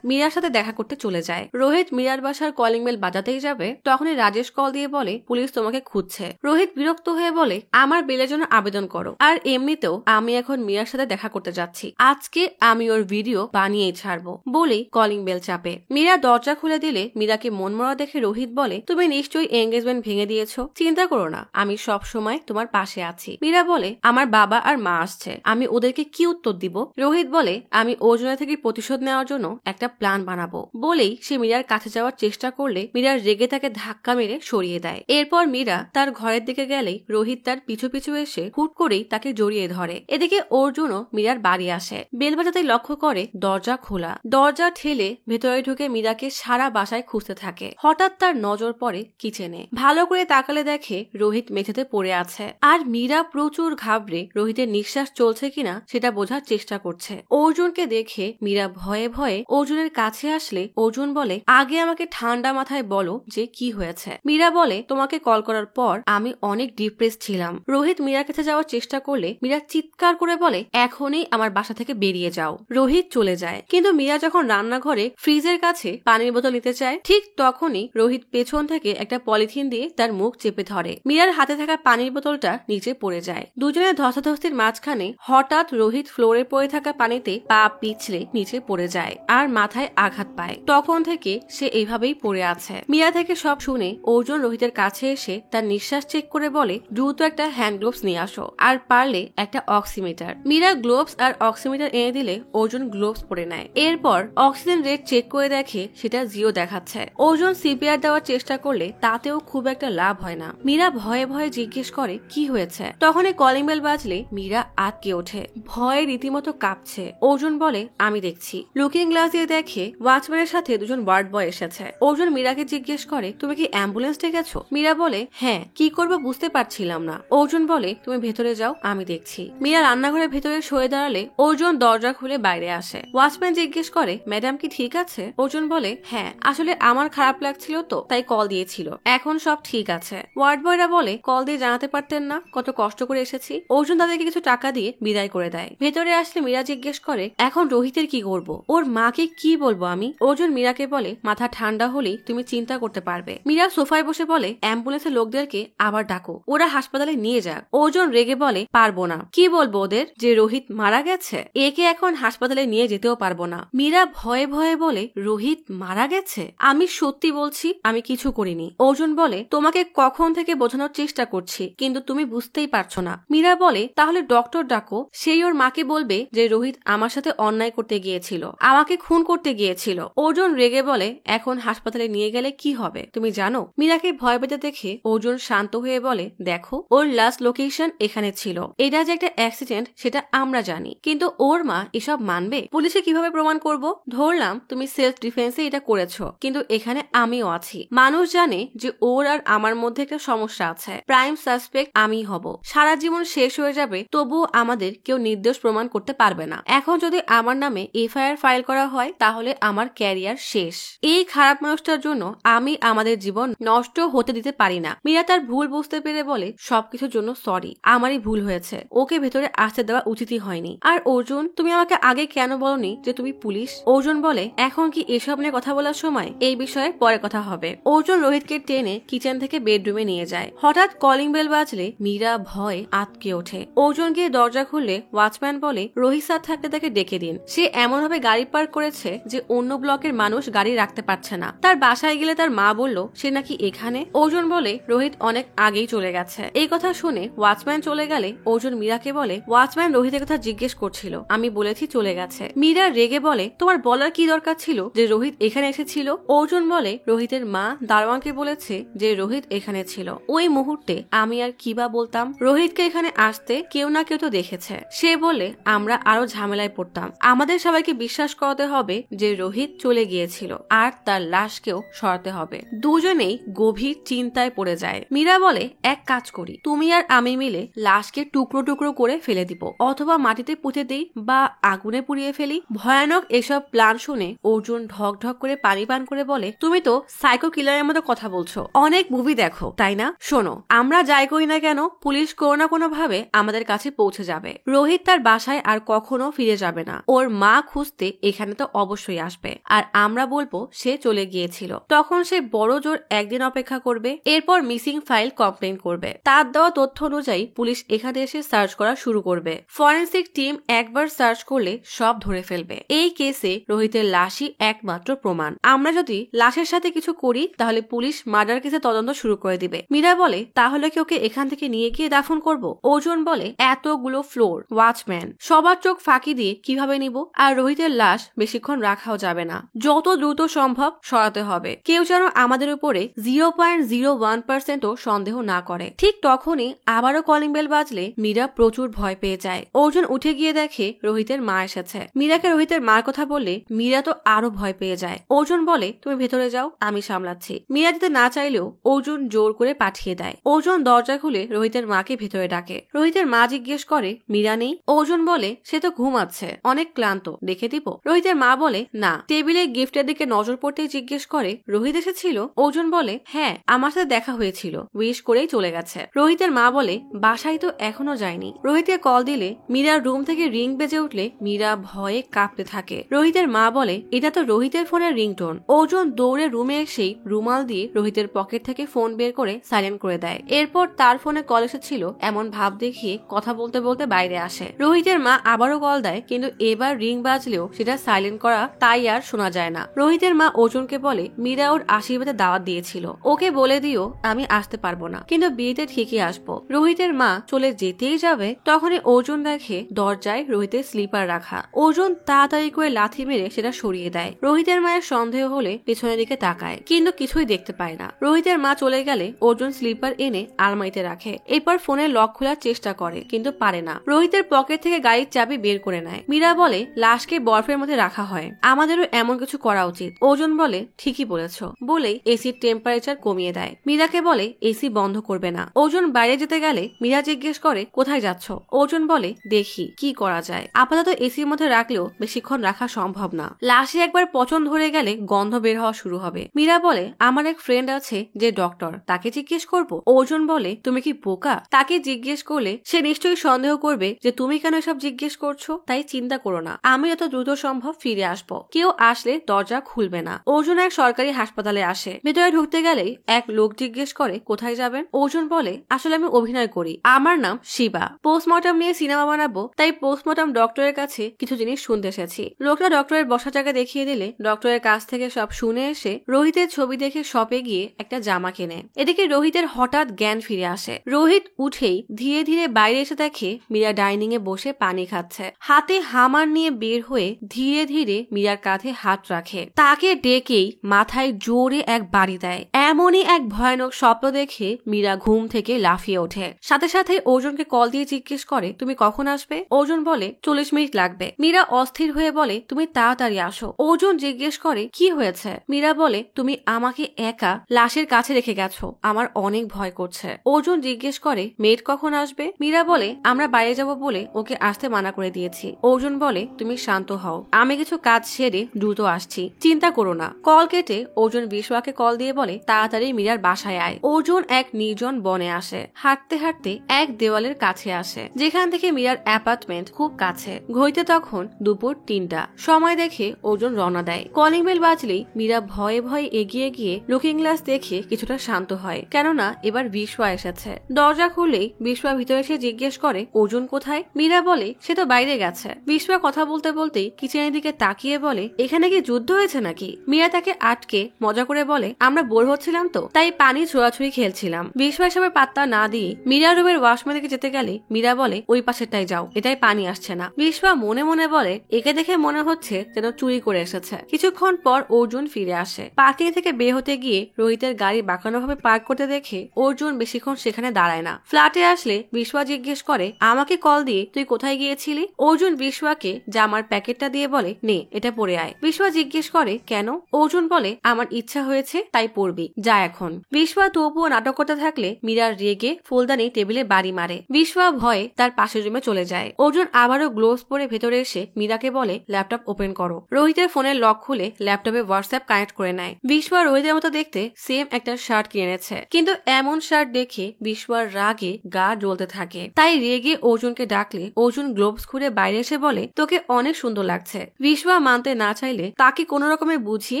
মীরার সাথে দেখা করতে চলে যায়। রোহিত মীরার বাসার কলিং বেল বাজাতেই যাবে, তখনই রাজেশ কল দিয়ে বলে, পুলিশ তোমাকে খুঁজছে। রোহিত বিরক্ত হয়ে বলে, আমার বেলের জন্য আবেদন করো, আর এমনিতেও আমি এখন মীরার সাথে দেখা করতে যাচ্ছি, আজকে আমি ওর ভিডিও বানিয়েই ছাড়বো। বলেই কলিং বেল চাপে। মীরা দরজা খুলে দিলে মীরাকে মনমরা দেখে রোহিত বলে, তুমি নিশ্চয়ই এঙ্গেজমেন্ট ভেঙে দিয়েছো, চিন্তা করো না, আমি সব সময় তোমার পাশে আছি। মীরা বলে, আমার বাবা আর মা আসছে, আমি ওদেরকে কি উত্তর দিব? রোহিত বলে, আমি অর্জুনের থেকে প্রতিশোধ নেওয়ার জন্য একটা প্ল্যান বানাবো। বলেই সে মীরার কাছে যাওয়ার চেষ্টা করলে মীরার রেগে তাকে ধাক্কা মেরে সরিয়ে দেয়। এরপর মীরা তার ঘরের দিকে গেলেই রোহিত তার পিছু পিছু এসে হুট করেই তাকে জড়িয়ে ধরে। এদিকে অর্জুনও মীরার বাড়ি আসে। বেল বাজাতেই লক্ষ্য করে দরজা খোলা। দরজা ঠেলে ভেতরে ঢুকে মীরাকে সারা বাসায় খুঁজতে থাকে। হঠাৎ তার নজর পড়ে কিচেনে। ভালো করে তাকালে দেখে রোহিত মেঝেতে পড়ে আছে। আর মীরা প্রচুর ঘাবড়ে রোহিতের নিঃশ্বাস চলছে কিনা সেটা বোঝার চেষ্টা করছে। অর্জুনকে দেখে মীরা ভয়ে ভয়ে অর্জুনের কাছে আসলে অর্জুন বলে, আগে আমাকে ঠান্ডা মাথায় বলো যে কি হয়েছে। মীরা বলে, তোমাকে কল করার পর আমি অনেক ডিপ্রেস ছিলাম। রোহিত মীরার কাছে যাওয়ার চেষ্টা করলে মীরা চিৎকার করে বলে, এখনই আমার বাসা থেকে বেরিয়ে যাও। রোহিত চলে যায়। কিন্তু মীরা যখন রান্নাঘরে ফ্রিজের কাছে পানির বোতল নিতে চায়, ঠিক তখনই রোহিত পেছন থেকে একটা পলিথিন দিয়ে তার মুখ চেপে ধরে। মীরার হাতে থাকা পানির বোতলটা নিচে পড়ে যায়। দুজনের ধস্তাধস্তির মাঝখানে হঠাৎ রোহিত ফ্লোরে পড়ে থাকা পানিতে পা পিছলে নিচে পড়ে যায় আর মাথায় আঘাত পায়। তখন থেকে সে এইভাবেই পড়ে আছে। মীরা থেকে সব শুনে অর্জুন রোহিতের কাছে এসে তার নিঃশ্বাস চেক করে বলে, দ্রুত একটা হ্যান্ড গ্লোভস নিয়ে আসো, আর পারলে একটা অক্সিমিটার। মীরা গ্লোভস আর অক্সিমিটার এনে দিলে অর্জুন গ্লোভস পরে নেয়। এরপর অক্সিজেন রেট চেক করে দেখে সেটা 0 দেখাচ্ছে। অর্জুন সিপিআর দেওয়ার চেষ্টা করলে তাতেও খুব একটা লাভ হয় না। মীরা ভয়ে ভয়ে জিজ্ঞেস করে, কি হয়েছে? তখনই কলিং বেল বাজলে মীরা আটকে ওঠে। ভয়ে রীতিমতো কাঁপছে। অর্জুন বলে, আমি দেখছি। লুকিং গ্লাস দিয়ে দেখে ওয়াচম্যানের সাথে দুজন ওয়ার্ড বয় এসেছে। অর্জুন মীরাকে জিজ্ঞেস করে, তুমি কি অ্যাম্বুলেন্স ডেকেছো? মীরা বলে, হ্যাঁ, কি করবো বুঝতে পারছিলাম না। অর্জুন বলে, তুমি ভেতরে যাও, আমি দেখছি। মীরা রান্নাঘরের ভেতরে সরে দাঁড়ালে অর্জুন দরজা খুলে বাইরে আসে। ওয়াচম্যান জিজ্ঞেস করে, ম্যাডাম কি ঠিক আছে? অর্জুন বলে, হ্যাঁ, আসলে আমার খারাপ লাগছিল তো তাই কল দিয়েছিল, এখন সব ঠিক আছে। ওয়ার্ড বয়রা বলে, কল দিয়ে জানাতে পারতেন না কত কষ্ট করে এসেছি? অর্জুন তাদেরকে কিছু টাকা দিয়ে বিদায় করে দেয়। ভেতরে আসলে মীরা জিজ্ঞেস করে, এখন রোহিতের কি করব? ওর মাকে কি বলবো আমি? অর্জুন মীরাকে বলে, মাথা ঠান্ডা হলেই তুমি চিন্তা করতে পারবে। মীরা সোফায় বসে বলে, অ্যাম্বুলেন্সের লোকদেরকে আবার ডাকো, ওরা হাসপাতালে নিয়ে যাক। অর্জুন রেগে বলে, পারবো না। কি বলবো ওদের যে রোহিত মারা গেছে? একে এখন হাসপাতালে নিয়ে যেতেও পারবো না। মীরা ভয়ে ভয়ে বলে, রোহিত মারা গেছে? আমি সত্যি বলছি, আমি কিছু করিনি। অর্জুন বলে, তোমাকে কখন থেকে বোঝানোর চেষ্টা করছি কিন্তু তুমি বুঝতেই পারছো না। মীরা বলে, তাহলে ডক্টর ডাকো, সেই ওর মাকে বলবে যে রোহিত আমার সাথে অন্যায় করতে গিয়েছিল, আমাকে খুন করতে গিয়েছিল। অর্জুন রেগে বলে, এখন হাসপাতালে নিয়ে গেলে কি হবে তুমি জানো? মীরাকে ভয় পেতে দেখে অর্জুন শান্ত হয়ে বলে, দেখো, ওর লাস্ট লোকেশন এখানে ছিল। এটা যে একটা অ্যাক্সিডেন্ট সেটা আমরা জানি, কিন্তু ওর মা এসব মানবে? পুলিশে কিভাবে প্রমাণ করব? ধরলাম তুমি সেলফ ডিফেন্সে এটা করেছো, কিন্তু এখানে আমিও আছি। মানুষ জানে যে ওর আর আমার মধ্যে একটা সমস্যা আছে। প্রাইম সাসপেক্ট আমি হব। সারা জীবন শেষ হয়ে যাবে, তবুও আমাদের কেউ নির্দোষ প্রমাণ করতে পারবে না। এখন যদি আমার নামে এফআইআর ফাইল করা হয় তাহলে আমার ক্যারিয়ার শেষ। এই খারাপ মানুষটার জন্য আমি আমাদের জীবন নষ্ট হতে দিতে পারি না। মীরা তার ভুল বুঝতে পেরে বলে, সবকিছুর জন্য সরি, আমারই ভুল হয়েছে, ওকে ভেতরে আসতে দেওয়া উচিতই হয়নি। আর অর্জুন, তুমি আমাকে আগে কেন বলনি যে তুমি পুলিশ? অর্জুন বলে, এখন কি এসব নিয়ে কথা বলার সময়? এই বিষয়ে পরে কথা হবে। অর্জুন রোহিতকে টেনে কিচেন থেকে বেডরুমে নিয়ে যায়। হঠাৎ কলিং বেল বাজলে মীরা ভয়ে আটকে ওঠে। অর্জুন গিয়ে দরজা খুললে ওয়াচম্যান বলে, রোহিত স্যার থাকলে তাকে ডেকে দিন। সে এমন ভাবে গাড়ি পার্ক করেছে যে অন্য ব্লকের মানুষ গাড়ি রাখতে পারছে না। তার বাসায় গেলে তার মা বলল সে নাকি এখানে। অর্জুন বলে, রোহিত অনেক আগেই চলে গেছে। এই কথা শুনে ওয়াচম্যান চলে গেলে অর্জুন মীরাকে বলে, ওয়াচম্যান রোহিতের কথা জিজ্ঞেস করছিল, আমি বলেছি চলে গেছে। মীরা রেগে বলে, তোমার বলার কি দরকার ছিল যে রোহিত এখানে এসেছিল? অর্জুন বলে, রোহিতের মা দারোয়ানকে বলেছে যে রোহিত এখানে ছিল। ওই মুহূর্তে আমি আর কিবা বলতাম? রোহিতকে এখানে আসতে কেউ না কেউ তো দেখেছে। সে বলে আমরা আরো ঝামেলায় পড়তাম। আমাদের সবাইকে বিশ্বাস করাতে হবে যে রোহিত চলে গিয়েছিল আর তার লাশকেও সরাতে হবে। দুজনেই গভীর চিন্তায় পড়ে যায়। মীরা বলে, এক কাজ করি, তুমি আর আমি মিলে লাশকে টুকরো টুকরো করে ফেলে দিব, অথবা মাটিতে পুঁতে দিই বা আগুনে পুড়িয়ে ফেলি। ভয়ানক এসব প্ল্যান শুনে অর্জুন ঢক ঢক করে পানি পান করে বলে, তুমি তো সাইকো কিলারের মতো কথা বলছো। অনেক মুভি দেখো তাই না? শোনো, আমরা যাই করি না কেন পুলিশ কোনো না কোনো ভাবে আমাদের কাছে পৌঁছে যাবে। রোহিত তার বাসায় আর কখনো ফিরে যাবে না। ওর মা খুঁজতে এখানে তো অবশ্যই আসবে, আর আমরা বলবো সে চলে গিয়েছিল। তখন সে বড় জোর একদিন অপেক্ষা করবে, এরপর মিসিং ফাইল কমপ্লেন করবে। তার দেওয়া তথ্য অনুযায়ী পুলিশ এখানে এসে সার্চ করা শুরু করবে। ফরেন্সিক টিম একবার সার্চ করলে সব ধরে ফেলবে। এই কেসে রোহিতের লাশই একমাত্র প্রমাণ। আমরা যদি লাশের সাথে কিছু করি তাহলে পুলিশ মার্ডার কেসে তদন্ত শুরু করে দিবে। মীরা বলে, তাহলে কি ওকে এখান থেকে নিয়ে গিয়ে দাফন করব? অর্জুন বলে, এতগুলো ফ্লোর, ওয়াচম্যান, সবার চোখ ফাঁকি দিয়ে কিভাবে নিব? আর রোহিতের লাশ বেশিক্ষণ রাখাও যাবে না, যত দ্রুত সম্ভব সরাতে হবে। কেউ যেন আমাদের উপরে 0.01%ও সন্দেহ না করে। ঠিক তখনই আবারও কলিং বেল বাজলে মীরা প্রচুর ভয় পেয়ে যায়। অর্জুন উঠে গিয়ে দেখে রোহিতের মা এসেছে। মীরাকে রোহিতের মার কথা বললে মীরা তো আরো ভয় পেয়ে যায়। অর্জুন বলে তুমি ভেতরে যাও, আমি সামলাচ্ছি। মীরা যেতে না চাইলেও অর্জুন জোর করে পাঠিয়ে দেয়। অর্জুন দরজা খুলে রোহিতের মাকে ভেতরে ডাকে। রোহিতের মা জিজ্ঞেস করে মীরা নেই? অর্জুন বলে সে তো ঘুমাচ্ছে, অনেক ক্লান্ত, দেখে দিব? রোহিতের মা বলে না। টেবিলে গিফটের দিকে নজর পড়তেই জিজ্ঞেস করে রোহিত এসেছিল? অর্জুন বলে হ্যাঁ, আমার সাথে দেখা হয়েছিল, উইশ করেই চলে গেছে। রোহিতের মা বলে বাসায় তো এখনো যায়নি। রোহিতকে কল দিলে মীরার রুম থেকে রিং বেজে উঠলে মীরা ভয়ে কাঁপতে থাকে। রোহিতের মা বলে এটা তো রোহিতের ফোনের রিংটোন। অর্জুন দৌড়ে রুমে এসেই রুমাল দিয়ে রোহিতের পকেট থেকে ফোন বের করে সাইলেন্ট করে দেয়। এরপর তার ফোনে কল এসেছিল এমন ভাব দেখিয়ে কথা বলতে বলতে বাইরে আসে। রোহিতের মা আবারও কল দেয়, কিন্তু এবার রিং বাজলেও সেটা সাইলেন্ট করা, তাই আর শোনা যায় না। রোহিতের মা অর্জুনকে বলে মীরা ওর আশীর্বাদে দাওয়াত দিয়েছিল, ওকে বলে দিও আমি আসতে পারবো না, কিন্তু বিয়েতে ঠিকই আসবো। রোহিতের মা চলে যেতেই যাবে তখনই অর্জুন দেখে দরজায় রোহিতের স্লিপার রাখা। অর্জুন তাড়াতাড়ি করে লাথি মেরে সেটা সরিয়ে দেয়। রোহিতের মায়ের সন্দেহ হলে পেছনের দিকে তাকায়, কিন্তু কিছুই দেখতে পায় না। রোহিতের মা চলে গেলে অর্জুন স্লিপার এনে আলমারিতে রাখে। এরপর ফোনের লক খোলার চেষ্টা করে, কিন্তু পারে না। রোহিতের পকেট থেকে গাড়ির চাবি বের করে নেয়। মীরা বলে লাশকে বরফের মধ্যে রাখা হয়, আমাদেরও এমন কিছু করা উচিত। অর্জুন বলে ঠিকই বলেছ, বলেই এসির টেম্পারেচার কমিয়ে দেয়। মীরাকে বলে এসি বন্ধ করবে না। অর্জুন বাইরে যেতে গেলে মীরা জিজ্ঞেস করে কোথায় যাচ্ছ? অর্জুন বলে দেখি কি করা যায়, আপাতত এসির মধ্যে রাখলেও বেশিক্ষণ রাখা সম্ভব না। লাশে একবার পচন ধরে গেলে গন্ধ বের হওয়া শুরু হবে। মীরা বলে আমার এক ফ্রেন্ড আছে যে ডক্টর, তাকে জিজ্ঞেস করবো। অর্জুন বলে তুমি কি বোকা? তাকে জিজ্ঞেস করলে সে নিশ্চয়ই সন্দেহ করবে যে তুমি কেন এসব জিজ্ঞেস করছো, তাই চিন্তা করো না, আমি যত দ্রুত সম্ভব ফিরে আসবো। কেউ আসলে দরজা খুলবে না। অর্জুন এক সরকারি হাসপাতালে আসে। ভেতরে ঢুকতে গেলেই এক লোক জিজ্ঞেস করে কোথায় যাবেন? অর্জুন বলে আসলে আমি অভিনয় করি, আমার নাম শিবা, পোস্টমর্টম নিয়ে সিনেমা বানাবো, তাই পোস্টমর্টম ডক্টরের কাছে কিছু জিনিস শুনতে এসেছি। লোকটা ডক্টরের বসা জায়গা দেখিয়ে দিলে ডক্টরের কাছ থেকে সব শুনে এসে রোহিতের ছবি দেখে শপে গিয়ে একটা জামা কেনে। এদিকে রোহিতের হঠাৎ জ্ঞান ফিরে আসে। রোহিত উঠেই ধীরে ধীরে বাইরে এসে দেখে মীরা ডাইনিং এ বসে পানি খাচ্ছে। হাতে হামার নিয়ে বের হয়ে ধীরে ধীরে মীরার কাঁধে হাত রাখে। তাকে ডেকেই মাথায় জোরে এক বাড়ি দেয়। এমনই এক ভয়ানক স্বপ্ন দেখে মীরা ঘুম থেকে লাফিয়ে ওঠে। সাথে সাথে অর্জুনকে কল দিয়ে জিজ্ঞেস করে তুমি কখন আসবে? অর্জুন বলে 40 মিনিট লাগবে। মীরা অস্থির হয়ে বলে তুমি তাড়াতাড়ি আসো। অর্জুন জিজ্ঞেস করে কি হয়েছে? মীরা বলে তুমি আমাকে একা লাশের কাছে রেখে গেছো, আমার অনেক ভয় করছে। অর্জুন জিজ্ঞেস করে মেয়েট কখন আসবে? মীরা বলে আমরা বাইরে যাব বলে ওকে আসতে মানা করে দিয়েছি। অর্জুন বলে তুমি শান্ত হও, আমি কিছু কাজ সেরে দ্রুত আসছি, চিন্তা করো না। কল কেটে অর্জুন বিশ্বকে কল দিয়ে বলে তাড়াতাড়ি মীরার বাসায় আয়। অর্জুন এক নির্জন বনে আসে। হাঁটতে হাঁটতে এক দেওয়ালের কাছে আসে, যেখান থেকে মীরার অ্যাপার্টমেন্ট খুব কাছে। ঘড়িতে তখন দুপুর 3টা। সময় দেখে অর্জুন রওনা দেয়। কলিং বেল বাজলেই মীরা ভয়ে ভয়ে এগিয়ে গিয়ে লুকিং গ্লাস দেখে কিছুটা শান্ত হয়, কেননা এবার বিশ্বা এসেছে। দরজা খুললেই বিশ্বা ভিতরে এসে জিজ্ঞেস করে অর্জুন কোথায়? মীরা বলে সে তো বাইরে গেছে। বিশ্বা কথা বলতে বলতেই কিচেনের দিকে তাকিয়ে বলে এখানে কি যুদ্ধ হয়েছে নাকি? মীরা তাকে আটকে মজা করে বলে আমরা বোর হচ্ছিলাম তো, তাই পানি ছোড়াছুড়ি খেলছিলাম। বিশ্বা এসবের পাত্তা না দিয়ে মীরা রুমের ওয়াশরুমের দিকে যেতে গেলে মীরা বলে ওই পাশেরটাই যাও, এটাই পানি আসছে না। বিশ্বা মনে মনে বলে একে দেখে মনে হচ্ছে যেন চুরি করে এসেছে। কিছুক্ষণ পর অর্জুন ফিরে আসে। পার্কিং থেকে বের হতে গিয়ে রোহিতের গাড়ি বাঁকানো ভাবে পার্ক করতে দেখে অর্জুন বেশিক্ষণ সেখানে দাঁড়ায় না। ফ্ল্যাটে আসলে বিশ্বা জিজ্ঞেস করে আমাকে কল দিয়ে তুই কোথায় গিয়েছিলি? অর্জুন বিশ্বকে জামার প্যাকেটটা দিয়ে বলে নে এটা পরে আয়। বিশ্বা জিজ্ঞেস করে কেন? অর্জুন বলে আমার ইচ্ছা হয়েছে তাই পরবি, যা এখন। বিশ্বা তবুও নাটক করতে থাকলে মীরা রেগে ফুলদানি টেবিলে বাড়ি মারে। বিশ্বা ভয়ে তার পাশের রুমে চলে যায়। অর্জুন আবারও গ্লোভস পরে ভেতরে এসে মীরাকে বলে ল্যাপটপ ওপেন করো। রোহিতের ফোনের লক খুলে ল্যাপটপে হোয়াটসঅ্যাপ কানেক্ট করে নেয়। বিশ্বা রোহিতের মতো দেখতে সেম একটা শার্ট কিনেছে, কিন্তু এমন শার্ট দেখে বিশ্বর রাগে গা জ্বলতে থাকে। তাই রেগে অর্জুনকে ডাকলে অর্জুন গ্লোভস খুলে বাইরে এসে বলে তোকে অনেক সুন্দর লাগছে। বিশ্বা মানতে না চাইলে তাকে কোনো রকমে বুঝিয়ে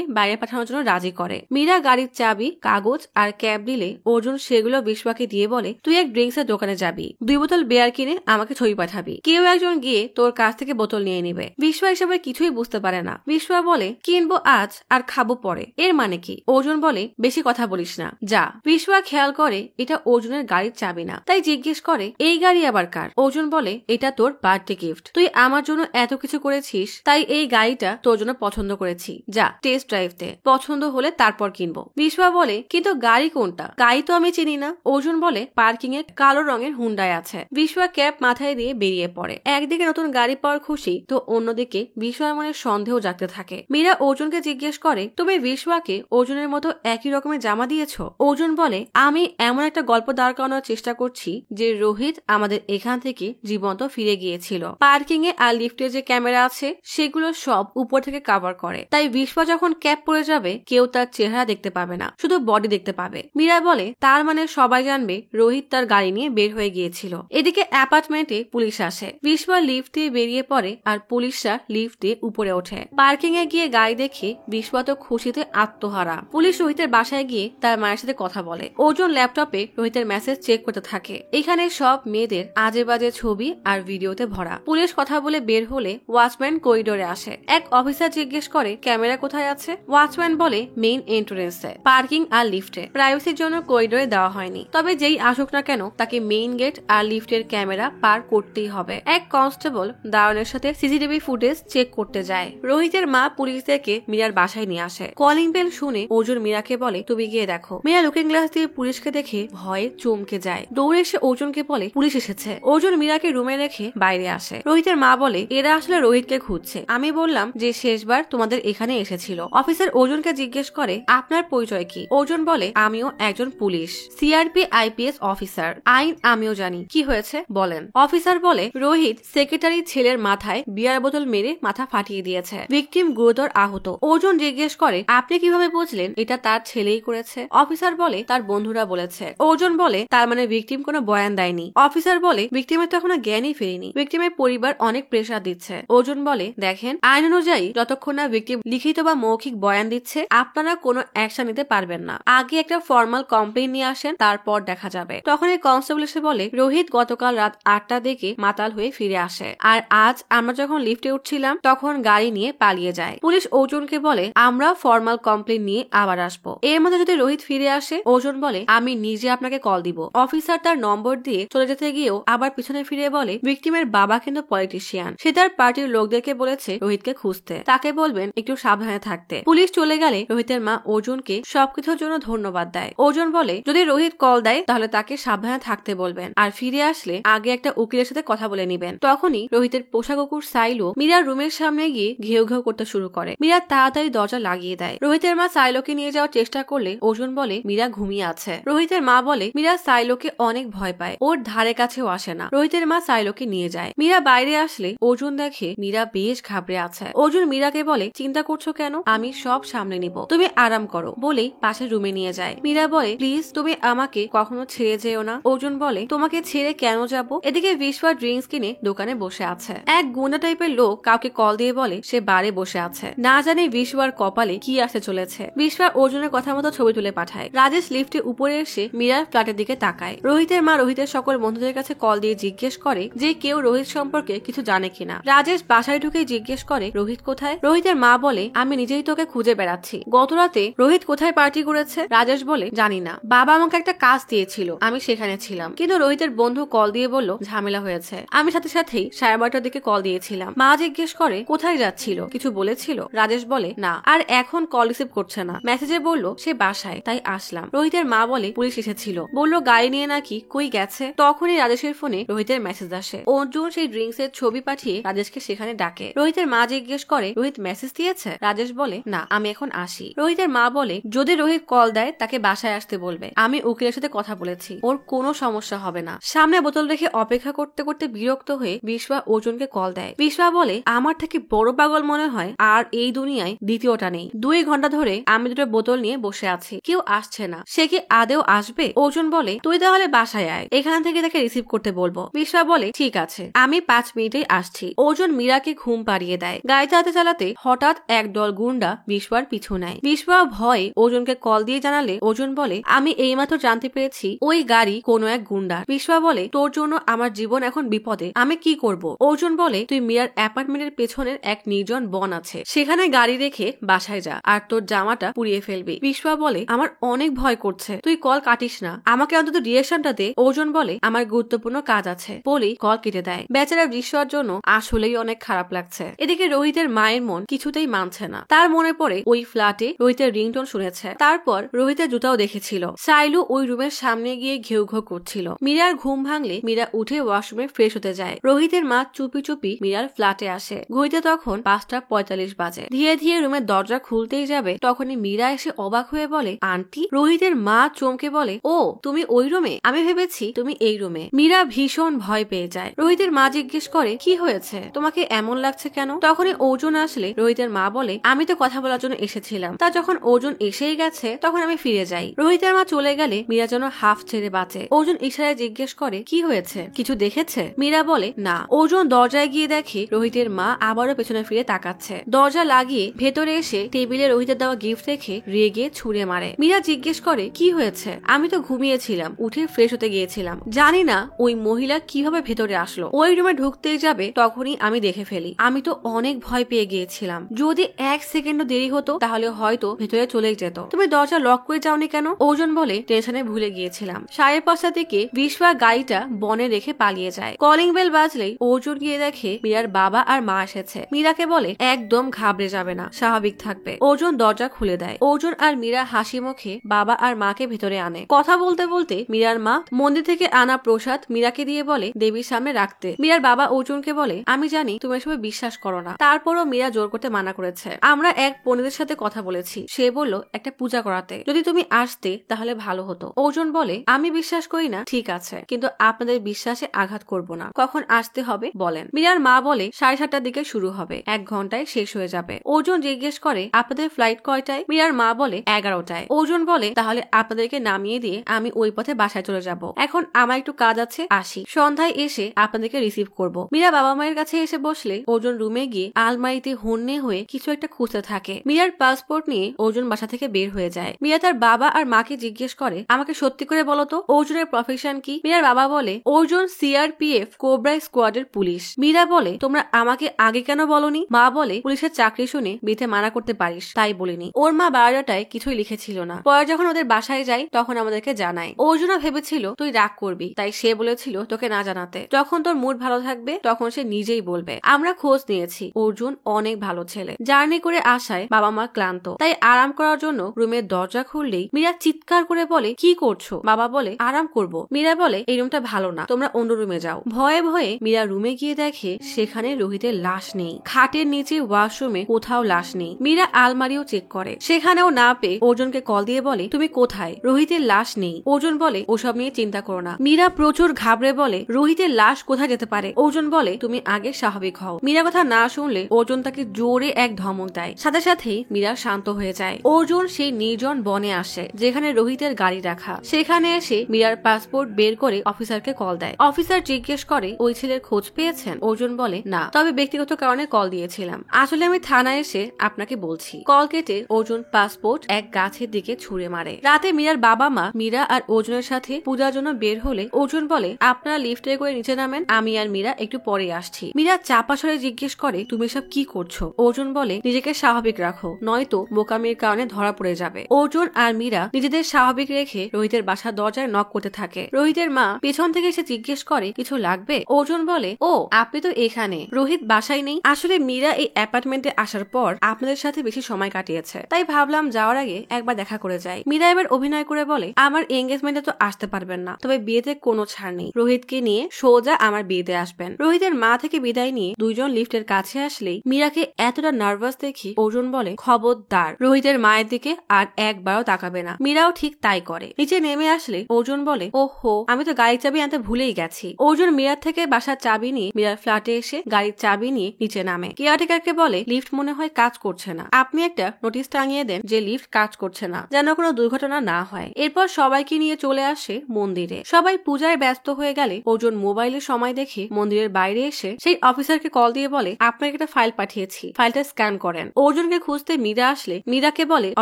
বাইরে পাঠানোর জন্য রাজি করে। মীরা গাড়ির চাবি, কাগজ আর ক্যাব দিলে অর্জুন সেগুলো বিশ্বকে দিয়ে বলে তুই এক ড্রিঙ্কস এর দোকানে যাবি, 2 বোতল বিয়ার কিনে আমাকে ছবি পাঠাবি, কেউ একজন গিয়ে তোর কাছ থেকে বোতল নিয়ে নিবে। বিশ্বা হিসাবে কিছুই বুঝতে পারে না। বিশ্বা বলে কিনবো আজ আর খাবো পরে, এর মানে কি? অর্জুন বলে বেশি কথা বলিস না, যা। বিশ্বা খেয়াল করে এটা অর্জুনের গাড়ির চাবি না, তাই জিজ্ঞেস করে এই গাড়ি আবার কার? অর্জুন বলে এটা তোর বার্থডে গিফট, তুই আমার জন্য এত কিছু করেছিস, তাই এই গাড়িটা তোর জন্য পছন্দ করেছি, যা টেস্ট ড্রাইভ দে, পছন্দ হলে তারপর কিনবো। বিশ্বা বলে কিন্তু গাড়ি কোনটা? গাড়ি তো আমি চিনি না। অর্জুন বলে পার্কিং এর কালো রঙের হুন্ডাই আছে। বিশ্বয়া ক্যাপ মাথায় দিয়ে বেরিয়ে পড়ে। একদিকে নতুন গাড়ি পাওয়ার খুশি, তো অন্যদিকে বিশ্বয়ার মনে সন্দেহ জাগতে থাকে। মীরা অর্জুনকে জিজ্ঞেস করে, তুমি বিশ্বয়াকে অর্জুনের মতো একই রকমের জামা দিয়েছো? অর্জুন বলে, আমি এমন একটা গল্প দাঁড় করানোর চেষ্টা করছি যে রোহিত আমাদের এখান থেকে জীবন্ত ফিরে গিয়েছিল। পার্কিং এ আর লিফটে যে ক্যামেরা আছে সেগুলো সব উপর থেকে কভার করে, তাই বিশ্বয়া যখন ক্যাপ পরে যাবে কেউ তার চেহারা দেখতে পাবে না, শুধু বডি দেখতে পাবে। মীরা বলে, তার মানে সবাই জানবে রোহিত তার গাড়ি নিয়ে বের হয়ে গিয়েছিল। এদিকে অ্যাপার্টমেন্টে পুলিশ আসে। বিশ্বয়া লিফট দিয়ে বেরিয়ে পড়ে আর পুলিশরা লিফট দিয়ে উপরে ওঠে। পার্কিং এ গিয়ে গাড়ি দেখে বিশ্বয়া তো খুশিতে আত্মহারা। পুলিশ রোহিতের বাসায় গিয়ে তার মায়ের সাথে কথা বলে। অর্জুন ল্যাপটপে রোহিতের মেসেজ চেক করতে থাকে। এখানে সব মেয়েদের আজে বাজে ছবি আর ভিডিওতে ভরা। পুলিশ কথা বলে বের হলে ওয়াচম্যান করিডোরে আসে। এক অফিসার জিজ্ঞেস করে, ক্যামেরা কোথায় আছে? ওয়াচম্যান বলে, মেইন এন্ট্রান্সে, পার্কিং আর লিফটে। প্রাইভেসির জন্য করিডোরে দেওয়া হয়নি, তবে যেই আসুক না কেন তাকে মেইন গেট আর লিফটের ক্যামেরা পার করতেই হবে। এক কনস্টেবল দারোয়ানের সাথে সিসিটিভি ফুটেজ চেক করতে যায়। রোহিতের মা পুলিশদেরকে মীরার বাসায় নিয়ে আসে। কলিং বেল শুনে অর্জুন মীরাকে বলে, তুমি গিয়ে দেখো। মীরা লুকিং গ্লাস দিয়ে পুলিশকে দেখে ভয়ে চমকে যায়। দৌড়ে এসে অর্জুনকে বলে, পুলিশ এসেছে। অর্জুন মীরাকে রুমে রেখে বাইরে আসে। রোহিতের মা বলে, এরা আসলে রোহিতকে খুঁজছে। আমি বললাম যে শেষবার তোমাদের এখানে এসেছিল। অফিসার অর্জুনকে জিজ্ঞেস করে, আপনার পরিচয় কি? অর্জুন বলে, আমিও একজন পুলিশ, সিআরপি আইপিএস অফিসার। আইন আমিও জানি। কি হয়েছে বলেন। অফিসার বলে, রোহিত সেক্রেটারি ছেলের মাথায় বিয়ার বোতল মেরে মাথা ফাটিয়ে দিয়েছে। ভিকটিম গুরুতর আহত। অর্জুন জিজ্ঞেস করে, আপনি কিভাবে বুঝলেন এটা তার ছেলেই করেছে? অফিসার বলে, তার বন্ধুরা বলেছে। অর্জুন বলে, তার মানে ভিকটিম কোনো বয়ান দেয়নি। অফিসার বলে, ভিকটিমের তো এখনো জ্ঞানই ফেরেনি। ভিকটিমের পরিবার অনেক প্রেসার দিচ্ছে। অর্জুন বলে, দেখেন, আইন অনুযায়ী যতক্ষণ না ভিকটিম লিখিত বা মৌখিক বয়ান দিচ্ছে আপনারা কোনো অ্যাকশন নিতে পারবেন না। আগে একটা ফর্মাল কমপ্লেন নিয়ে আসেন, তারপর দেখা যাবে। তখন এই কনস্টেবল এসে বলে, রোহিত গতকাল রাত 8টার দিকে মাতাল হয়ে ফিরে আসে, আর আজ আমরা যখন লিফটে উঠছিলাম তখন গাড়ি নিয়ে পালিয়ে যায়। পুলিশ অর্জুনকে বলে, আমরা ফর্মাল কমপ্লেন নিয়ে আবার আসবো। এর মধ্যে যদি রোহিত ফিরে আসে, অর্জুন বলে, আমি নিজে আপনাকে কল দিব। অফিসার তার নম্বর দিয়ে চলে যেতে গিয়েও আবার পিছনে ফিরে বলে, ভিকটিমের বাবা কিন্তু পলিটিশিয়ান, সে তার পার্টির লোকদেরকে বলেছে রোহিতকে খুঁজতে, তাকে বলবেন একটু সাবধানে থাকতে। পুলিশ চলে গেলে রোহিতের মা অর্জুনকে সবকিছুর জন্য ধন্যবাদ দেয়। অর্জুন বলে, যদি রোহিত কল দেয় তাহলে তাকে সাবধানে থাকতে বলবেন, আর ফিরে আসলে আগে একটা উকিলের সাথে কথা বলে নিবেন। তখনই রোহিতের পোষা কুকুর সাইলো মীরার রুমের সামনে গিয়ে ঘেউ ঘেউ করতে শুরু করে। মীরা তাড়াতাড়ি দরজা লাগিয়ে দেয়। রোহিতের মা সাইলোকে নিয়ে যাওয়ার চেষ্টা করলে অর্জুন বলে, মীরা ঘুমিয়ে আছে। রোহিতের মা বলে, মীরা সাইলোকে অনেক ভয় পায়, ওর ধারে কাছেও আসে না। রোহিতের মা সাইলোকে নিয়ে যায়। মীরা বাইরে আসলে অর্জুন দেখে মীরা বেশ ঘাবড়ে আছে। অর্জুন মীরাকে বলে, চিন্তা করছো কেন? আমি সব সামনে নিব, তুমি আরাম করো বলেই পাশের রুমে নিয়ে যায়। মীরা বলে, প্লিজ তুমি আমাকে কখনো ছেড়ে যেও না। অর্জুন বলে, তোমাকে ছেড়ে কেন যাব? এদিকে বিশ্বয়া ড্রিঙ্কস কিনে দোকানে বসে আছে। এক গুন্ডা টাইপের লোক কাউকে কল দিয়ে বলে সে বারে বসে আছে। না জানি বিশ্বয়ার কপালে কি আসতে চলেছে। বিশ্বয়া অর্জুনের কথা মতো ছবি তুলে পাঠায়। রাজেশ লিফটে উপরে এসে মীরার ফ্ল্যাটের দিকে তাকায়। রোহিতের মা রোহিতের সকল বন্ধুদের কাছে কল দিয়ে জিজ্ঞেস করে যে কেউ রোহিত সম্পর্কে কিছু জানে কিনা। রাজেশ বাসায় ঢুকে জিজ্ঞেস করে, রোহিত কোথায়? রোহিতের মা বলে, আমি নিজেই তোকে খুঁজে বেড়াচ্ছি। গত রাতে রোহিত কোথায় পার্টি করেছে? রাজেশ বলে, জানি না, বাবা আমাকে একটা কাজ দিয়েছিল, আমি সেখানে ছিলাম, কিন্তু রোহিতের বন্ধু কল দিয়ে বলল ঝামেলা হয়েছে। আমি সাথে সাথেই 12:30টার দিকে কল দিয়েছিলাম। মা জিজ্ঞেস করে, কোথায় যাচ্ছিল, কিছু বলেছিল? রাজেশ বলে, না, আর এখন কল রিসিভ করছে না, মেসেজে বলল সে বাসায়, তাই আসলাম। রোহিতের মা বলে, পুলিশ এসেছিল, বলল গাড়ি নিয়ে নাকি কই গেছে। তখনই রাজেশের ফোনে রোহিতের মেসেজ আসে। অর্জুন সেই ড্রিঙ্কস এর ছবি পাঠিয়ে রাজেশকে সেখানে ডাকে। রোহিতের মা জিজ্ঞেস করে, রোহিত মেসেজ দিয়েছে? রাজেশ বলে, না, আমি এখন আসি। রোহিতের মা বলে, যদি রোহিত কল দেয় তাকে বাসায় আসতে বলবে, আমি উকিলের সাথে কথা বলেছি, ওর কোনো সমস্যা হবে না। সামনে বোতল রেখে অপেক্ষা করতে করতে বিরক্ত হয়ে বিশ্বয়া অর্জুনকে কল দেয়। বিশ্বয়া বলে, আমার থেকে বড় পাগল মনে হয় আর এই দুনিয়ায় দ্বিতীয়টা নেই। 2 ঘন্টা ধরে আমি দুটো বোতল নিয়ে বসে আছি, কেউ আসছে না, সে কি আদেও আসবে? অর্জুন বলে, তুই তাহলে বাসায় আয়, এখান থেকে তাকে রিসিভ করতে বলবো। বিশ্বয়া বলে, ঠিক আছে, আমি 5 মিনিটেই আসছি। অর্জুন মীরাকে ঘুম পাড়িয়ে দেয়। গাড়ি চালাতে চালাতে হঠাৎ এক দল গুন্ডা বিশ্বয়ার পিছু নেয়। বিশ্বয়া ভয়ে অর্জুনকে কল দিয়ে জানালে অর্জুন বলে, আমি এইমাত্র জানতে পেরেছি ওই গাড়ি কোনো এক গুন্ডার। বিশ্বয়া বলে, তোর জন্য আমার জীবন এখন বিপদে, আমি কি করব? অর্জুন বলে, তুই মীরার অ্যাপার্টমেন্টের পেছনের এক নির্জন বন আছে, সেখানে গাড়ি রেখে বাসায় যা, আর তোর জামাটা পুড়িয়ে ফেলবি। বিশ্বয়া বলে, আমার অনেক ভয় করছে, তুই কল কাটিস না, আমাকে অন্তত রিয়েকশনটা দে। অর্জুন বলে, আমার গুরুত্বপূর্ণ কাজ আছে বলেই কল কেটে দেয়। বেচারা বিশ্বয়ার জন্য আসলেই অনেক খারাপ লাগছে। এদিকে রোহিতের মায়ের মন কিছুতেই মানছে না। তার মনে পড়ে ওই ফ্ল্যাটে রোহিতের রিংটোন শুনেছে, তারপর রোহিতের জুতাও দেখেছিল। সাইলু ওই রুমের সামনে গিয়ে ঘেউ ঘেউ করছিল। মীরার ঘুম ভাঙলে মীরা উঠে ওয়াশরুমে ফ্রেশ হতে যায়। রোহিতের মা চুপি চুপি মীরার ফ্ল্যাটে আসে। ঘড়িতে তখন 5:45 বাজে। ধীরে ধীরে রুমের দরজা খুলতেই যাবে তখনই মীরা এসে অবাক হয়ে বলে, আন্টি। রোহিতের মা চমকে বলে, ও তুমি ওই রুমে? আমি ভেবেছি তুমি এই রুমে। মীরা ভীষণ ভয় পেয়ে যায়। রোহিতের মা জিজ্ঞেস করে, কি হয়েছে, তোমাকে এমন লাগছে কেন? তখনই অর্জুন আসলে রোহিতের মা বলে, আমি তো কথা বলার জন্য এসেছিলাম, তা যখন অর্জুন এসেই গেছে তখন আমি ফিরে যাই। রোহিতের মা চলে গেলে মীরা যেন হাফ ছেড়ে বাঁচে। অর্জুন ইশারায় জিজ্ঞেস করে, কি হয়েছে, কিছু দেখেছে? মীরা বলে, না। অর্জুন দরজায় গিয়ে দেখে রোহিতের মা আবারও পেছনে ফিরে তাকাচ্ছে। দরজা লাগিয়ে ভেতরে এসে টেবিলে রোহিতের দেওয়া গিফট রেখে রেগে ছুঁড়ে মারে। মীরা জিজ্ঞেস করে, কি হয়েছে? আমি তো ঘুমিয়েছিলাম, উঠে ফ্রেশ হতে গিয়েছিলাম, জানি না ওই মহিলা কিভাবে ভেতরে আসলো। ওই রুমে ঢুকতেই যাবে তখনই আমি দেখে ফেলি। আমি তো অনেক ভয় পেয়ে গিয়েছিলাম, যদি 1 সেকেন্ডও দেরি হতো তাহলে হয়তো ভেতরে চলে যেত। তুমি দরজা লক করে যাওনি কেন? অর্জুন বলে, টেনশনে ভুলে গিয়েছিলাম। 5:30 থেকে বিশবা গাড়িটা বনে রেখে পালিয়ে যায়। কলিং বেল বাজলেই অর্জুন গিয়ে দেখে মীরার বাবা আর মা এসেছে। মীরাকে বলে, একদম ঘাবড়ে যাবে না, স্বাভাবিক থাকবে। অর্জুন দরজা খুলে দেয়। অর্জুন আর মীরা হাসি মুখে বাবা আর মাকে ভেতরে আনে। কথা বলতে বলতে মীরার মা মন্দির থেকে আনা প্রসাদ মীরাকে দিয়ে বলে দেবীর সামনে রাখতে। মীরার বাবা অর্জুনকে বলে, আমি জানি তুমি এসবে বিশ্বাস করো না, তারপরও মীরা জোর করতে মানা করেছে। আমরা এক পণ্ডিতের সাথে কথা বলেছি, সে বলল একটা পূজা করাতে, যদি তুমি আসতে তাহলে ভালো হতো। অর্জুন বলে, আমি বিশ্বাস করি না, ঠিক আছে, কিন্তু আপনাদের বিশ্বাসে আঘাত করব না। কখন আসতে হবে বলেন। মীরার মা বলে 7:30টার দিকে শুরু হবে, 1 ঘন্টায় শেষ হয়ে যাবে। অর্জুন জিজ্ঞেস করে, আপনাদের ফ্লাইট কয়টায়? মীরার মা বলে 11টায়। অর্জুন বলে, তাহলে আপনাদেরকে নামিয়ে দিয়ে আমি ওই পথে বাসায় চলে যাব। এখন আমার একটু কাজ আছে, আসি। সন্ধ্যায় এসে আপনাদেরকে রিসিভ করব। মীরা বাবা মায়ের কাছে এসে বসলে অর্জুন রুমে গিয়ে আলমারিতে হন্যে হয়ে কিছু একটা খুঁজতে থাকে। মীরার পাসপোর্ট নিয়ে অর্জুন বাসা থেকে বের হয়ে যায়। মীরা তার বাবা আর মাকে জিজ্ঞেস করে, আমাকে সত্যি করে বলো তো অর্জুনের প্রফেশন কি? মীরার বাবা বলে, অর্জুন সিআরপিএফ কোবরা স্কোয়াডের পুলিশ। মীরা বলে, তোমরা আমাকে আগে কেন বলনি? মা বলে, পুলিশের চাকরি শুনে বিতে মানা করতে পারিস তাই বলিনি। ওর মা বায়োডাটায় কিছুই লিখেছিল না, পরে যখন ওদের বাসায় যাই তখন আমাদেরকে জানায়। অর্জুনও ভেবেছিল তুই রাগ করবি, তাই সে বলেছিল তোকে না জানাতে। যখন তোর মুড ভালো থাকবে তখন সে নিজেই বলবে। আমরা খোঁজ নিয়েছি, অর্জুন অনেক ভালো ছেলে। জার্নি করে আসায় বাবা মা ক্লান্ত, তাই আরাম করার জন্য রুমের দরজা খুললেই মীরা চিৎকার করে বলে, কি করছো? বাবা বলে, আরাম করব। মীরা বলে, এই রুমটা ভালো না, তোমরা অন্য রুমে যাও। ভয়ে ভয়ে মীরা রুমে গিয়ে দেখে সেখানে রোহিতের লাশ নেই। খাটের নিচে ওয়াশরুমে কোথাও লাশ নেই। মীরা আলমারিও চেক করে, সেখানেও না পেয়ে অর্জুনকে কল দিয়ে বলে, তুমি কোথায়? রোহিতের লাশ নেই। অর্জুন বলে, ওসব নিয়ে চিন্তা করো না। মীরা প্রচুর ঘাবড়ে বলে, রোহিতের লাশ কোথায় যেতে পারে? অর্জুন বলে, তুমি আগে স্বাভাবিক হও। মীরা কথা না শুনলে অর্জুন তাকে জোরে এক ধমক দেয়। সাথে সাথেই মীরা শান্ত হয়ে যায়। অর্জুন সেই নির্জন বনে আসে যেখানে রোহিতের গাড়ি রাখা। সেখানে এসে মীরার পাসপোর্ট বের করে অফিসারকে কল দেয়। অফিসার জিজ্ঞেস করে, ওই ছেলের খোঁজ পেয়েছেন? অর্জুন বলে, না, তবে ব্যক্তিগত কারণে কল দিয়েছিলাম। আসলে আমি থানায় এসে আপনাকে বলছি। কল কেটে অর্জুন পাসপোর্ট এক গাছের দিকে ছুঁড়ে মারে। রাতে মীরার বাবা মা মীরা আর অর্জুনের সাথে পূজার জন্য বের হলে অর্জুন বলে, আপনারা লিফটে করে নিচে নামেন, আমি আর মীরা একটু পরে আসছি। মীরা চাপা স্বরে জিজ্ঞেস করে, তুমি সব কি করছো? অর্জুন বলে, নিজেকে স্বাভাবিক রাখো, নয়তো বোকামির কারণে ধরা পড়ে যাবে। অর্জুন আর মীরা নিজেদের স্বাভাবিক রেখে রোহিতের বাসার দরজায় নক করতে থাকে। রোহিতের মা পেছন থেকে এসে জিজ্ঞেস করে, কিছু লাগবে? অর্জুন বলে, ও আপনি তো এখানে, রোহিত বাসায় নেই। আসলে মীরা এই অ্যাপার্টমেন্টে আসার পর আপনাদের সাথে বেশি সময় কাটিয়েছে, তাই ভাবলাম যাওয়ার আগে একবার দেখা করে যাই। মীরা এবার অভিনয় করে বলে, আমার এঙ্গেজমেন্টে তো আসতে পারবেন না, তবে বিয়েতে কোনো ছাড় নেই। রোহিতকে নিয়ে সোজা আমার বিয়েতে আসবেন। রোহিতের মা থেকে বিদায় নিয়ে দুইজন লিফটের কাছে আসলেই মীরাকে এতটা নার্ভাস দেখি অর্জুন বলে, খবরদার রোহিতের মায়ের দিকে আর একবারও তাকাবে না। মীরাও ঠিক তাই করে। নিচে নেমে আসলে অর্জুন বলে, ওহো, আমি তো গাড়ির চাবি আনতে ভুলেই গেছি। অর্জুন মীরার থেকে বাসার চাবি নিয়ে মীরার ফ্ল্যাটে এসে গাড়ির চাবি নিয়ে নিচে নামে। কেয়ারটেকারকে বলে, লিফট মনে হয় কাজ করছে না, আপনি একটা নোটিশ টাঙিয়ে দেন যে লিফট কাজ করছে না, যেন কোনো দুর্ঘটনা না হয়। এরপর সবাইকে নিয়ে চলে আসে মন্দিরে। সবাই পূজায় ব্যস্ত হয়ে গেলে অর্জুন মোবাইলে সময় দেখে মন্দিরের বাইরে এসে সেই অফিসারকে কল দিয়ে বলে, আপনাকে একটা ফাইল পাঠিয়েছি, ফাইলটা স্ক্যান করেন। অর্জুনকে খুঁজতে মীরা আসলে মীরাকে বলে,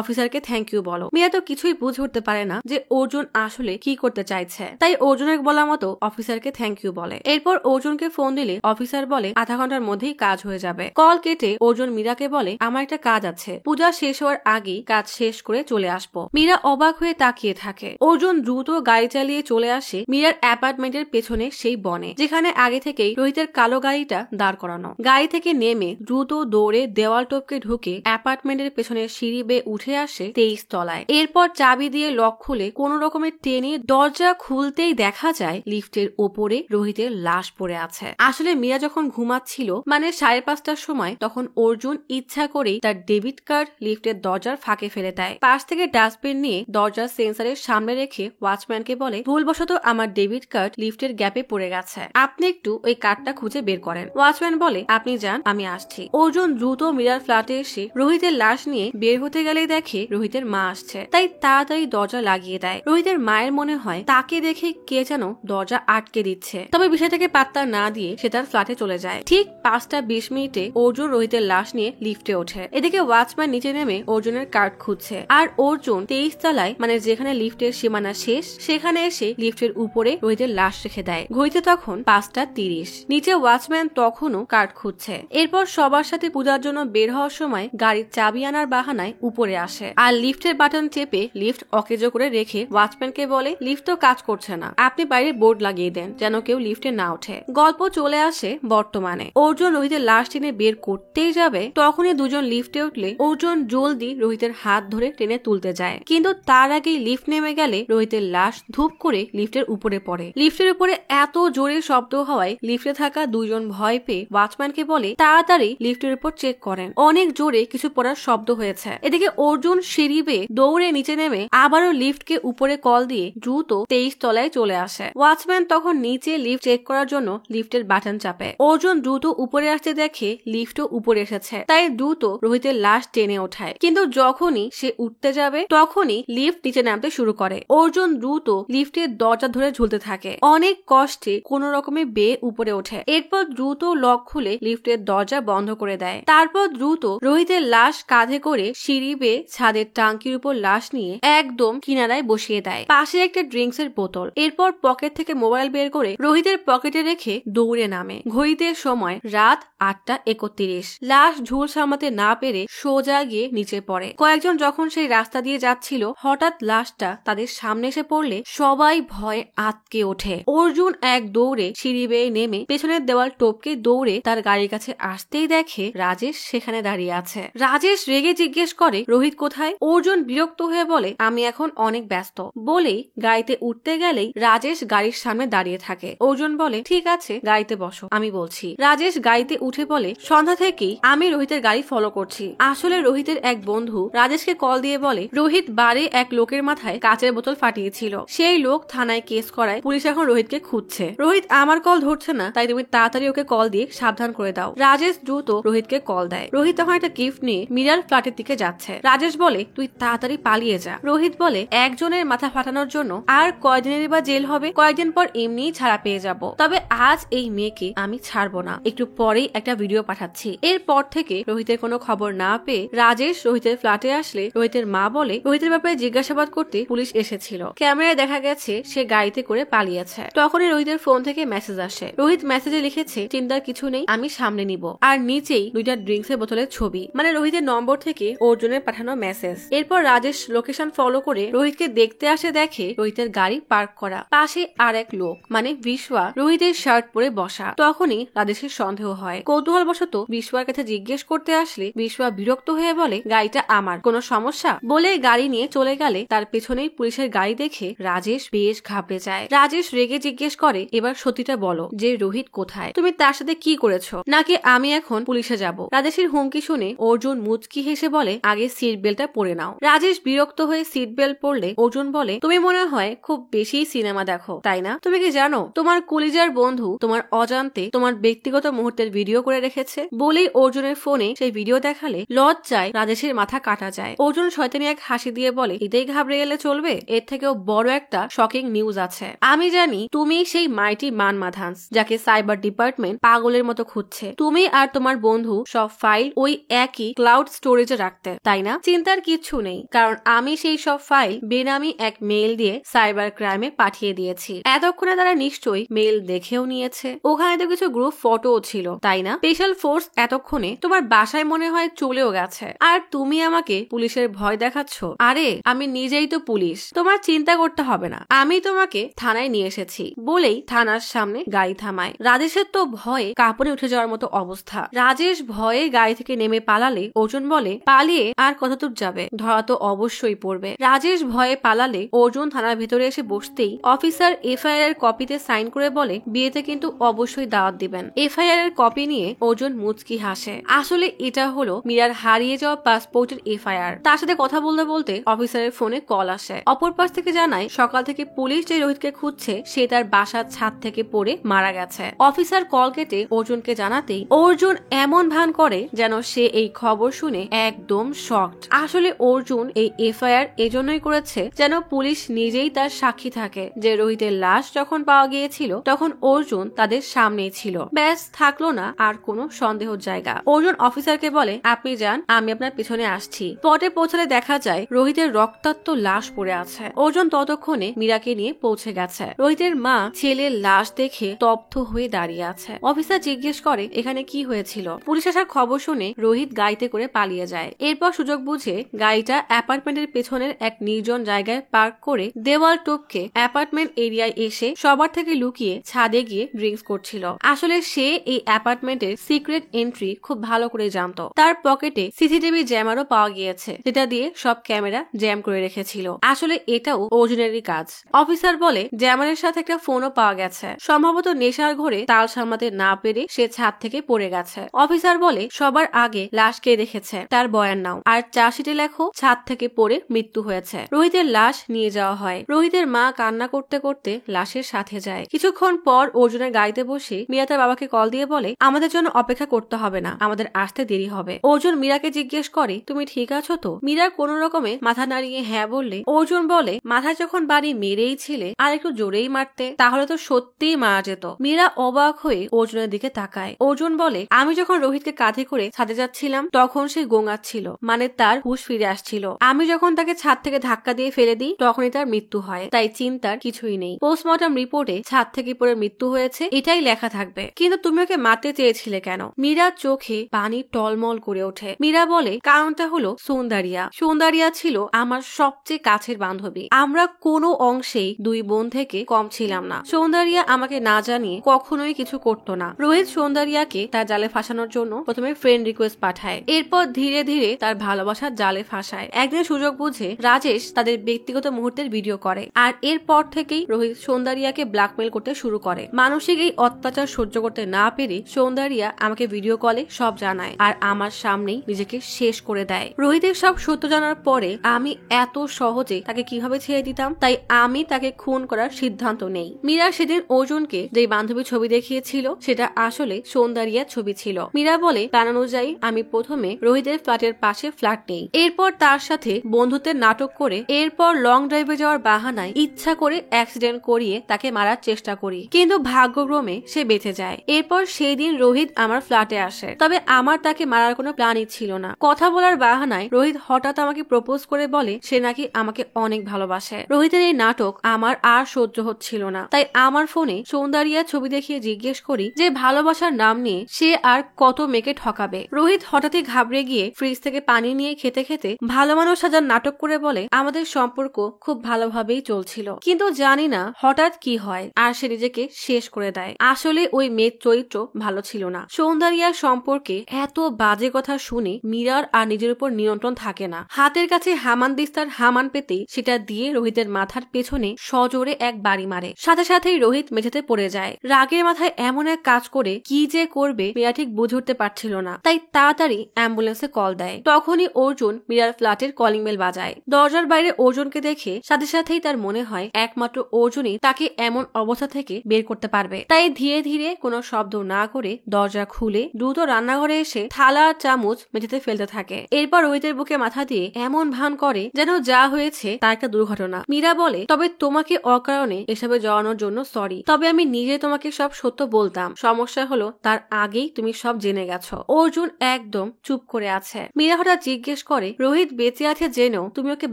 অফিসারকে থ্যাংক ইউ বলো। মীরা তো কিছুই বুঝে উঠতে পারে না যে অর্জুন আসলে কি করতে চাইছে, তাই অর্জুনের বলা মতো অফিসারকে থ্যাংক ইউ বলে। এরপর অর্জুনকে ফোন দিলে অফিসার বলে, আধা ঘন্টার মধ্যেই কাজ হয়ে যাবে। কল কেটে অর্জুন মীরাকে বলে, আমার একটা কাজ আছে, পূজা শেষ হওয়ার আগেই কাজ শেষ করে চলে আসবো। মীরা অবাক হয়ে তাকিয়ে থাকে। অর্জুন দ্রুত গাড়ি চালিয়ে চলে আসে মীরার অ্যাপার্টমেন্টের পেছনে সেই বনে, যেখানে আগে থেকেই রোহিতের কালো গাড়িটা দাঁড় করানো। গাড়ি থেকে নেমে দ্রুত দৌড়ে দেওয়াল টপকে ঢুকে অ্যাপার্টমেন্টের পেছনের সিঁড়ি বেয়ে উঠে আসে 23 তলায়। এরপর চাবি দিয়ে লক খুলে কোন রকমের টেনে দরজা দরজা খুলতেই দেখা যায় লিফটের ওপরে রোহিতের লাশ পড়ে আছে। আসলে মীরা যখন ঘুমাচ্ছিল মানে 5:30টার সময়, তখন অর্জুন ইচ্ছা করেই তার ডেবিট কার্ড লিফটের দরজার ফাঁকে ফেলে দেয়। পাশ থেকে ডাস্টবিন নিয়ে দরজার সেন্সরের সামনে রেখে ওয়াচম্যানকে বলে, ভুলবশত আমার ডেবিট কার্ড লিফটের গ্যাপে পড়ে গেছে, আপনি একটু ওই কার্ডটা খুঁজে বের করেন। ওয়াচম্যান বলে, আপনি যান, আমি আসছি। অর্জুন দ্রুত মীরার ফ্ল্যাটে এসে রোহিতের লাশ নিয়ে বের হতে গেলেই দেখে রোহিতের মা আসছে, তাই তাড়াতাড়ি দরজা লাগিয়ে দেয়। রোহিতের মায়ের মনে হয় তাকে দেখে কে যেন দরজা আটকে দিচ্ছে, তবে বিষয়টাকে পাত্তা না দিয়ে সে তার ফ্ল্যাটে চলে যায়। ঠিক 5:20 অর্জুন রোহিতের লাশ নিয়ে লিফটে ওঠে। এদিকে ওয়াচম্যান নিচে নেমে অর্জুনের কার্ড খুঁজছে, আর অর্জুন 23 তলায় মানে যেখানে লিফটের সীমানা শেষ সেখানে এসে লিফটের উপরে রোহিতের লাশ রেখে দেয়। ঘড়িতে তখন 5:30। নিচে ওয়াচম্যান তখনও কার্ড খুঁজছে। এরপর সবার সাথে পূজার জন্য বের হওয়ার সময় গাড়ির চাবি আনার বাহানায় উপরে আসে, আর লিফটের বাটন চেপে লিফট অকেজো করে রেখে ওয়াচম্যানকে বলে, লিফট তো কাজ করছে না, আপনি বাইরে বোর্ড লাগিয়ে দেন যেন কেউ লিফটে না ওঠে। গল্প চলে আসে বর্তমানে। অর্জুন রোহিতের লাশ টেনে বের করতেই যাবে, তখনই দুজন লিফটে উঠলে অর্জুন জলদি রোহিতের হাত ধরে টেনে তুলতে যায়, কিন্তু তার আগেই লিফট নেমে গেলে রোহিতের লাশ ধূপ করে লিফটের উপরে পড়ে। লিফটের উপরে এত জোরে শব্দ হওয়ায় লিফটে থাকা দুইজন ভয় পেয়ে ওয়াচম্যানকে বলে, তাড়াতাড়ি লিফটের উপর চেক করেন, অনেক জোরে কিছু পড়ার শব্দ হয়েছে। এদিকে অর্জুন সিঁড়ি বেয়ে দৌড়ে নিচে নেমে আবারও লিফটকে উপরে কল দিয়ে দ্রুত 23 তলায় চলে আসে। ওয়াচম্যান তখন নিচে লিফট চেক করার জন্য লিফটের বাটন চাপে। অর্জুন দ্রুত উপরে আসতে দেখে লিফটও উপরে এসেছে, তাই দ্রুত রোহিতের লাশ টেনে ওঠায়, কিন্তু যখনই সে উঠতে যাবে তখনই লিফট নিচে নামতে শুরু করে। অর্জুন দ্রুত লিফটের দরজা ধরে ঝুলতে থাকে, অনেক কষ্টে কোন রকমে বেয়ে উপরে ওঠে। এরপর দ্রুত লক খুলে লিফটের দরজা বন্ধ করে দেয়। তারপর দ্রুত রোহিতের লাশ কাঁধে করে সিঁড়ি বেয়ে ছাদের টাঙ্কির উপর লাশ নিয়ে একদম কিনারায় বসিয়ে দেয়, পাশে একটা ড্রিঙ্কস এর বোতল। এরপর পকেট থেকে মোবাইল বের করে রোহিতের পকেটে রেখে দৌড়ে নামে। ঘড়িতে সময় রাত 8:31। লাশ ঝুল সামলাতে না পেরে সোজা গিয়ে নিচে পড়ে। কয়েকজন যখন সেই রাস্তা দিয়ে যাচ্ছিল, হঠাৎ লাশটা তাদের সামনে এসে পড়লে সবাই ভয়ে আঁতকে ওঠে। অর্জুন এক দৌড়ে সিঁড়ি বেয়ে নেমে পেছনের দেওয়াল টপকে দৌড়ে তার গাড়ির কাছে আসতেই দেখে রাজেশ সেখানে দাঁড়িয়ে আছে। রাজেশ রেগে জিজ্ঞেস করে, রোহিত কোথায়? অর্জুন বিরক্ত হয়ে বলে, আমি এখন অনেক ব্যস্ত। বলেই গাড়িতে উঠতে গেলেই রাজেশ গাড়ির সামনে দাঁড়িয়ে থাকে। অর্জুন বলে, ঠিক আছে গাড়িতে বসো, আমি বলছি। রাজেশ গাড়িতে উঠে বলে, সন্ধ্যা থেকেই আমি রোহিতের গাড়ি ফলো করছি। আসলে রোহিতের এক বন্ধু রাজেশকে কল দিয়ে বলে, রোহিত বারে এক লোকের মাথায় কাচের বোতল ফাটিয়েছিল, সেই লোক থানায় কেস করায়, পুলিশ এখন রোহিতকে খুঁজছে। রোহিত আমার কল ধরছে না, তাই তুমি তাড়াতাড়ি ওকে কল দিয়ে সাবধান করে দাও। রাজেশ দ্রুত রোহিতকে কল দেয়। রোহিত তখন একটা গিফট নিয়ে মীরার ফ্ল্যাটের দিকে যাচ্ছে। রাজেশ বলে, তুই তাড়াতাড়ি পালিয়ে যা। রোহিত বলে, একজনের মাথা ফাটানোর জন্য আর কয়দিনেরই বা জেল হবে, কয়েকদিন পর এমনিই ছাড়া পেয়ে যাব। তবে আজ এই মেয়েকে আমি ছাড়বো না, একটু পরেই একটা ভিডিও পাঠাচ্ছি। এরপর থেকে রোহিতের কোনো খবর না পেয়ে রাজেশ রোহিতের ফ্ল্যাটে আসলে রোহিতের মা বলে, রোহিতের ব্যাপারে জিজ্ঞাসাবাদ করতে পুলিশ এসেছিল, ক্যামেরায় দেখা গেছে সে গাড়িতে করে পালিয়েছে। তখনই রোহিতের ফোন থেকে মেসেজ আসে। রোহিত মেসেজে লিখেছে, চিন্তার কিছু নেই, আমি সামনে নিব। আর নিচেই দুইটা ড্রিঙ্কস এর বোতলের ছবি, মানে রোহিতের নম্বর থেকে অর্জুনের পাঠানো মেসেজ। এরপর রাজেশ লোকেশন ফলো করে রোহিতকে দেখতে আসে, দেখে রোহিতের গাড়ি পার্ক করা, পাশে আর এক লোক মানে বিশওয়া রোহিতের শার্ট পরে বসা। তখনই রাজেশের সন্দেহ হয়। কৌতূহলবশত বিশওয়ার কাছে জিজ্ঞেস করতে আসলে বিশওয়া বিরক্ত হয়ে বলে, গাড়িটা আমার, কোনো সমস্যা? বলে গাড়ি নিয়ে চলে গেলে তার পেছনেই পুলিশের গাড়ি দেখে রাজেশ বেশ ঘাবড়ে যায়। রাজেশ রেগে জিজ্ঞেস করে, এবার সত্যিটা বলো যে রোহিত কোথায়, তুমি তার সাথে কি করেছো, নাকি আমি এখন পুলিশে যাব? রাজেশের হুমকি শুনে অর্জুন মুচকি হেসে বলে, আগে সিট বেল্টটা পরে নাও। রাজেশ বিরক্ত হয়ে সিট বেল্ট পরলে অর্জুন বলে, তুমি মনে হয় খুব বেশি সিনেমা দেখো, তাই না? তুমি কি জানো তোমার কলিজার বন্ধু তোমার অজান্তে তোমার ব্যক্তিগত মুহূর্তের ভিডিও করে রেখেছে? বলেই অর্জুনের ফোনে সেই ভিডিও দেখালে লজ্জায় রাজেশের মাথা কাটা যায়। অর্জুন শয়তানি এক হাসি দিয়ে বলে, এতেই ঘাবড়ে গেলে চলবে? এর থেকেও বড় একটা শকিং নিউজ আছে। আমি জানি তুমি সেই মাইটি মানমাধান্স যাকে সাইবার ডিপার্টমেন্ট পাগলের মতো খুঁজছে। তুমি আর তোমার বন্ধু সব ফাইল ওই একই ক্লাউড স্টোরেজে রাখতে, তাই না? চিন্তার কিচ্ছু নেই, কারণ আমি সেই সব ফাইল বেনামি এক মেইল দিয়ে সাইবার ক্রাইমে পাঠিয়ে দিয়েছি। এতক্ষণে তারা নিশ্চয়ই মেইল দেখেও নিয়েছে। ওখানে তো কিছু গ্রুপ ফটোও ছিল, তাই না? স্পেশাল ফোর্স এতক্ষণে তোমার বাসায় মনে হয় চলেও গেছে, আর তুমি আমাকে পুলিশের ভয় দেখাচ্ছ। আরে আমি নিজেই তো পুলিশ, তোমার চিন্তা করতে হবে না, আমি তোমাকে থানায় নিয়ে এসেছি। বলেই থানার সামনে গাড়ি থামায়। রাজেশের তো ভয়ে কাঁপনে উঠে যাওয়ার মতো অবস্থা। রাজেশ ভয়ে গাড়ি থেকে নেমে পালালে অর্জুন বলে, পালিয়ে আর কতদূর যাবে, ধরা তো অবশ্যই পড়বে। রাজেশ ভয়ে পালালে অর্জুন থানার ভিতরে এসে বসতেই অফিসার এফআইআর এর কপিতে সাইন করে বলে বিয়েতে কিন্তু অবশ্যই দাওয়াত দিবেন। এফআইআর এর কপি নিয়ে অর্জুন মুচকি হাসে। আসলে এটা হলো মীরার হারিয়ে যাওয়া পাসপোর্টের এফআইআর। তার সাথে কথা বলতে বলতে অফিসারের ফোনে কল আসে। অপর পাশ থেকে জানায় সকাল থেকে পুলিশ যে রোহিতকে খুঁজছে সে তার বাসার ছাদ থেকে পড়ে মারা গেছে। অফিসার কল কেটে অর্জুনকে জানাতেই অর্জুন এমন ভান করে যেন সে এই খবর শুনে একদম শকড। আসলে অর্জুন এই এফআইআর এজন্যই করেছে যেন পুলিশ নিজেই তার সাক্ষী থাকে যে রোহিতের লাশ যখন পাওয়া গিয়েছিল তখন অর্জুন তাদের সামনেই ছিল। ব্যাস থাকলো না আর কোনো সন্দেহের জায়গা। অর্জুন অফিসারকে বলে আপনি যান, আমি আপনার পিছনে আসছি। স্পটে পৌঁছালে দেখা যায় রোহিতের রক্তাক্ত লাশ পড়ে আছে। অর্জুন ততক্ষণে মীরাকে নিয়ে পৌঁছে গেছে। রোহিতের মা ছেলের লাশ দেখে স্তব্ধ হয়ে দাঁড়িয়ে আছে। অফিসার জিজ্ঞেস করে এখানে কি হয়েছিল। পুলিশ আসার খবর শুনে রোহিত গাড়িতে করে পালিয়ে যায়। এরপর সুযোগ বুঝে গাড়িটা অ্যাপার্টমেন্টের পেছনের এক নির্জন জায়গায় পার্ক করে দেওয়াল টপকে অ্যাপার্টমেন্ট এরিয়ায় এসে সবার থেকে লুকিয়ে ছাদে গিয়ে ড্রিঙ্কস করছিল। আসলে সে এই অ্যাপার্টমেন্টের সিক্রেট এন্ট্রি খুব ভালো করে জানতো। তার পকেটে সিসিটিভি জ্যামারও পাওয়া গিয়েছে যেটা দিয়ে সব ক্যামেরা জ্যাম করে রেখেছিল। আসলে এটাও অর্জুনেরই কাজ। অফিসার বলে জ্যামারের সাথে একটা ফোনও পাওয়া গেছে। সম্ভবত নেশার ঘরে তাল সামলাতে না পেরে সে ছাদ থেকে পড়ে গেছে। অফিসার বলে সবার আগে লাশ কে দেখেছে তার বয়ান নাও আর চার্জশিটে লেখো ছাদ থেকে পড়ে মৃত্যু হয়েছে। রোহিতের লাশ নিয়ে যাওয়া হয়। রোহিতের মা কান্না করতে করতে লাশের সাথে যায়। কিছুক্ষণ পর অর্জুনের গাড়িতে বসে মীরা তার বাবাকে কল দিয়ে বলে আমাদের জন্য অপেক্ষা করতে হবে না, আমাদের আসতে দেরি হবে। অর্জুন মীরাকে জিজ্ঞেস করে তুমি ঠিক আছো তো। মীরা কোন রকমে মাথা নাড়িয়ে হ্যাঁ বললে অর্জুন বলে মাথায় যখন বাড়ি মেরেই ছিলে আর একটু জোরেই মারতে তাহলে তো সত্যিই মারা যেত। মীরা অবাক হয়ে অর্জুনের দিকে তাকায়। অর্জুন বলে আমি যখন রোহিতকে কাঁধে করে ছাদে যাচ্ছিলাম তখন সে গোঙাচ্ছিল, মানে তার হুঁশ ফিরে আসছিল। আমি যখন তাকে ছাদ থেকে ধাক্কা দিয়ে ফেলে দিই তখনই তার মৃত্যু হয়, তাই চিন্তার কিছুই নেই। পোস্টমর্টম রিপোর্টে ছাদ থেকে পড়ে মৃত্যু হয়েছে এটাই লেখা থাকবে। কিন্তু তুমি ওকে মারতে চেয়েছিলে কেন? মীরার চোখে পানি টলমল করে ওঠে। মীরা বলে কারণটা হলো সৌন্দর্যা। সৌন্দর্যা ছিল আমার সবচেয়ে কাছের বান্ধবী। আমরা কোনো অংশেই দুই বোন থেকে কম ছিলাম না। সৌন্দর্যা আমাকে না জানিয়ে কখনোই কিছু করতো না। রোহিত সৌন্দর্যাকে তার জালে ফাঁসানোর জন্য প্রথমে ফ্রেন্ড রিকোয়েস্ট পাঠায়, এরপর ধীরে ধীরে তার ভালোবাসার জালে ফাঁসায়। একদিন সুযোগ বুঝে রাজেশ তাদের ব্যক্তিগত মুহূর্তের ভিডিও করে আর এরপর থেকেই রোহিত সৌন্দর্যাকে ব্ল্যাকমেল করতে শুরু করে। মানসিক এই অত্যাচার সহ্য করতে না পেরে সৌন্দর্যা আমাকে ভিডিও কলে সব জানায় আর আমার সামনেই নিজেকে শেষ করে দেয়। রোহিতের সব সত্য জানার পরে আমি এত সহজে তাকে কিভাবে ছেড়ে দিতাম, তাই আমি তাকে খুন করার সিদ্ধান্ত নেই। মীরা সেদিন অর্জুনকে যে বান্ধবী ছবি দেখিয়েছিল সেটা আসলে সৌন্দর্যার ছবি ছিল। মীরা বলে প্ল্যান অনুযায়ী আমি প্রথমে রোহিতের ফ্ল্যাটের পাশে ফ্ল্যাট নেই, এরপর তার সাথে বন্ধুত্বের নাটক করে এরপর লং ড্রাইভে যাওয়ার বাহানায় ইচ্ছা করে অ্যাক্সিডেন্ট করিয়ে তাকে মারার চেষ্টা করি, কিন্তু ভাগ্যক্রমে সে বেঁচে যায়। এরপর সেই দিন রোহিত আমার ফ্ল্যাটে আসে, তবে আমার তাকে মারার কোনো প্ল্যানই ছিল না। কথা বলার বাহানায় রোহিত হঠাৎ আমাকে প্রপোজ করে বলে সে নাকি আমাকে অনেক ভালোবাসে। রোহিতের এই নাটক আমার আর সহ্য হচ্ছিল না, তাই আমার ফোনে সৌন্দর্যার ছবি দেখিয়ে জিজ্ঞেস করি যে ভালোবাসার নাম নিয়ে সে আর কত মেয়েকে ঠকাবে। রোহিত হঠাৎই ঘাবড়ে গিয়ে ফ্রিজ থেকে পানি নিয়ে খেতে খেতে ভালো মানুষ সাজার নাটক করে বলে আমাদের সম্পর্ক খুব ভালোভাবেই চলছিল, কিন্তু জানি না হঠাৎ কি হয় আর সে নিজেকে শেষ করে দেয়। আসলে ওই মেয়ের চরিত্র ভালো ছিল না। সৌন্দর্যার সম্পর্কে এত বাজে কথা শুনে মীরার আর নিজের উপর নিয়ন্ত্রণ থাকে না। হাতের কাছে হামান দিস্তার হামান পেতেই সেটা দিয়ে রোহিতের মাথার পেছনে সজোরে এক বাড়ি মারে। সাথে সাথেই রোহিত মেঝেতে পড়ে যায়। রাগের মাথায় এমন এক কাজ করে কি যে করবে মীরা ঠিক বুঝে উঠতে পারছিল না, তাই তাড়াতাড়ি অ্যাম্বুলেন্সে কল দেয়। তখনই অর্জুন মীরার ফ্ল্যাটের কলিং বেল বাজায়। দরজার বাইরে অর্জুনকে দেখে সাথে সাথেই তার মনে হয় একমাত্র অর্জুনই তাকে এমন অবস্থা থেকে বের করতে পারবে। তাই ধীরে ধীরে কোনো শব্দ না করে দরজা খুলে দ্রুত রান্নাঘরে এসে থালা আর চামচ মেঝেতে ফেলতে থাকে। এরপর রোহিতের বুকে মাথা দিয়ে এমন ভান করে যেন যা হয়েছে তা একটা দুর্ঘটনা। মীরা বলে তবে তোমাকে অকারণে এসবে জড়ানোর জন্য সরি, তবে আমি নিজে তোমাকে সব সত্য বলতাম। সমস্যা হলো তার আগেই তুমি সব জেনে গেছো। অর্জুন একদম চুপ করে আছে। মীরা হঠাৎ জিজ্ঞেস করে রোহিত বেঁচে আছে জেনেও তুমি ওকে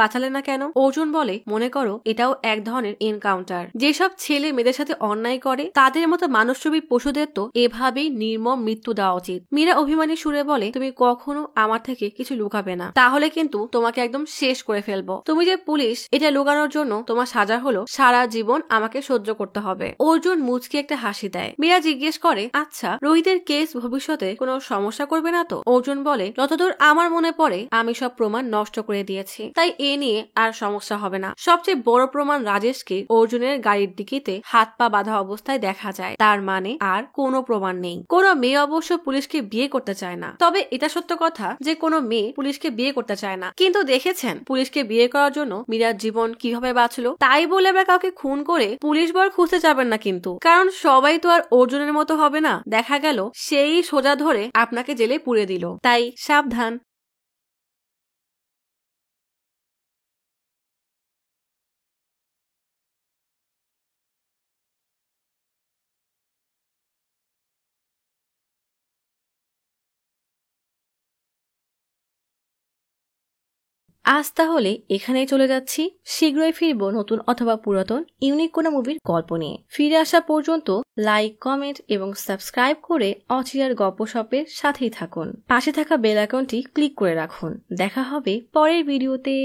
বাঁচালে না কেন? অর্জুন বলে মনে করো এটাও এক ধরনের এনকাউন্টার। যেসব ছেলে মেয়েদের সাথে অন্যায় করে তাদের মতো মানুষরূপী পশুদের তো এভাবেই নির্মম মৃত্যু দেওয়া উচিত। মীরা অভিমানী সুরে বলে তুমি কখনো আমার থেকে কিছু লুকাবে না, তাহলে কিন্তু তোমাকে একদম শেষ করে ফেলবো। তুমি যে পুলিশ এটা লুকানোর জন্য তোমার সাজা হলো সারা জীবন আমাকে সহ্য করতে হবে। অর্জুন মুচকি একটা হাসি দেয়। মীরা জিজ্ঞেস করে আচ্ছা রোহিতের কেস ভবিষ্যতে কোনো সমস্যা করবে না তো? অর্জুন বলে যতদূর আমার মনে পড়ে আমি সব প্রমাণ নষ্ট করে দিয়েছি, তাই এ নিয়ে আর সমস্যা হবে না। সবচেয়ে বড় প্রমাণ রাজেশকে অর্জুনের গাড়ির ডিকিতে হাত পা বাঁধা অবস্থায় দেখা যায়। তার মানে আর কোনো প্রমাণ নেই। কোনো মেয়ে অবশ্য পুলিশকে বিয়ে করতে চায় না, তবে এটা সত্য কথা যে কোনো মেয়ে পুলিশকে বিয়ে করতে চায় না। কিন্তু দেখেছেন পুলিশকে বিয়ে করার জন্য মীরার জীবন কিভাবে বাঁচলো। তাই বলে আবার কাউকে খুন করে পুলিশ বর খুঁজতে যাবেন না কিন্তু, কারণ সবাই তো আর অর্জুনের মতো হবে না। দেখা গেল সেই সোজা ধরে আপনাকে জেলে পুরে দিল। তাই সাবধান। আজ তাহলে এখানেই চলে যাচ্ছি। শীঘ্রই ফিরবো নতুন অথবা পুরাতন ইউনিক কোনো মুভির গল্প নিয়ে। ফিরে আসা পর্যন্ত লাইক, কমেন্ট এবং সাবস্ক্রাইব করে অচিরার গপ্পসপের সাথেই থাকুন। পাশে থাকা বেল আইকনটি ক্লিক করে রাখুন। দেখা হবে পরের ভিডিওতে।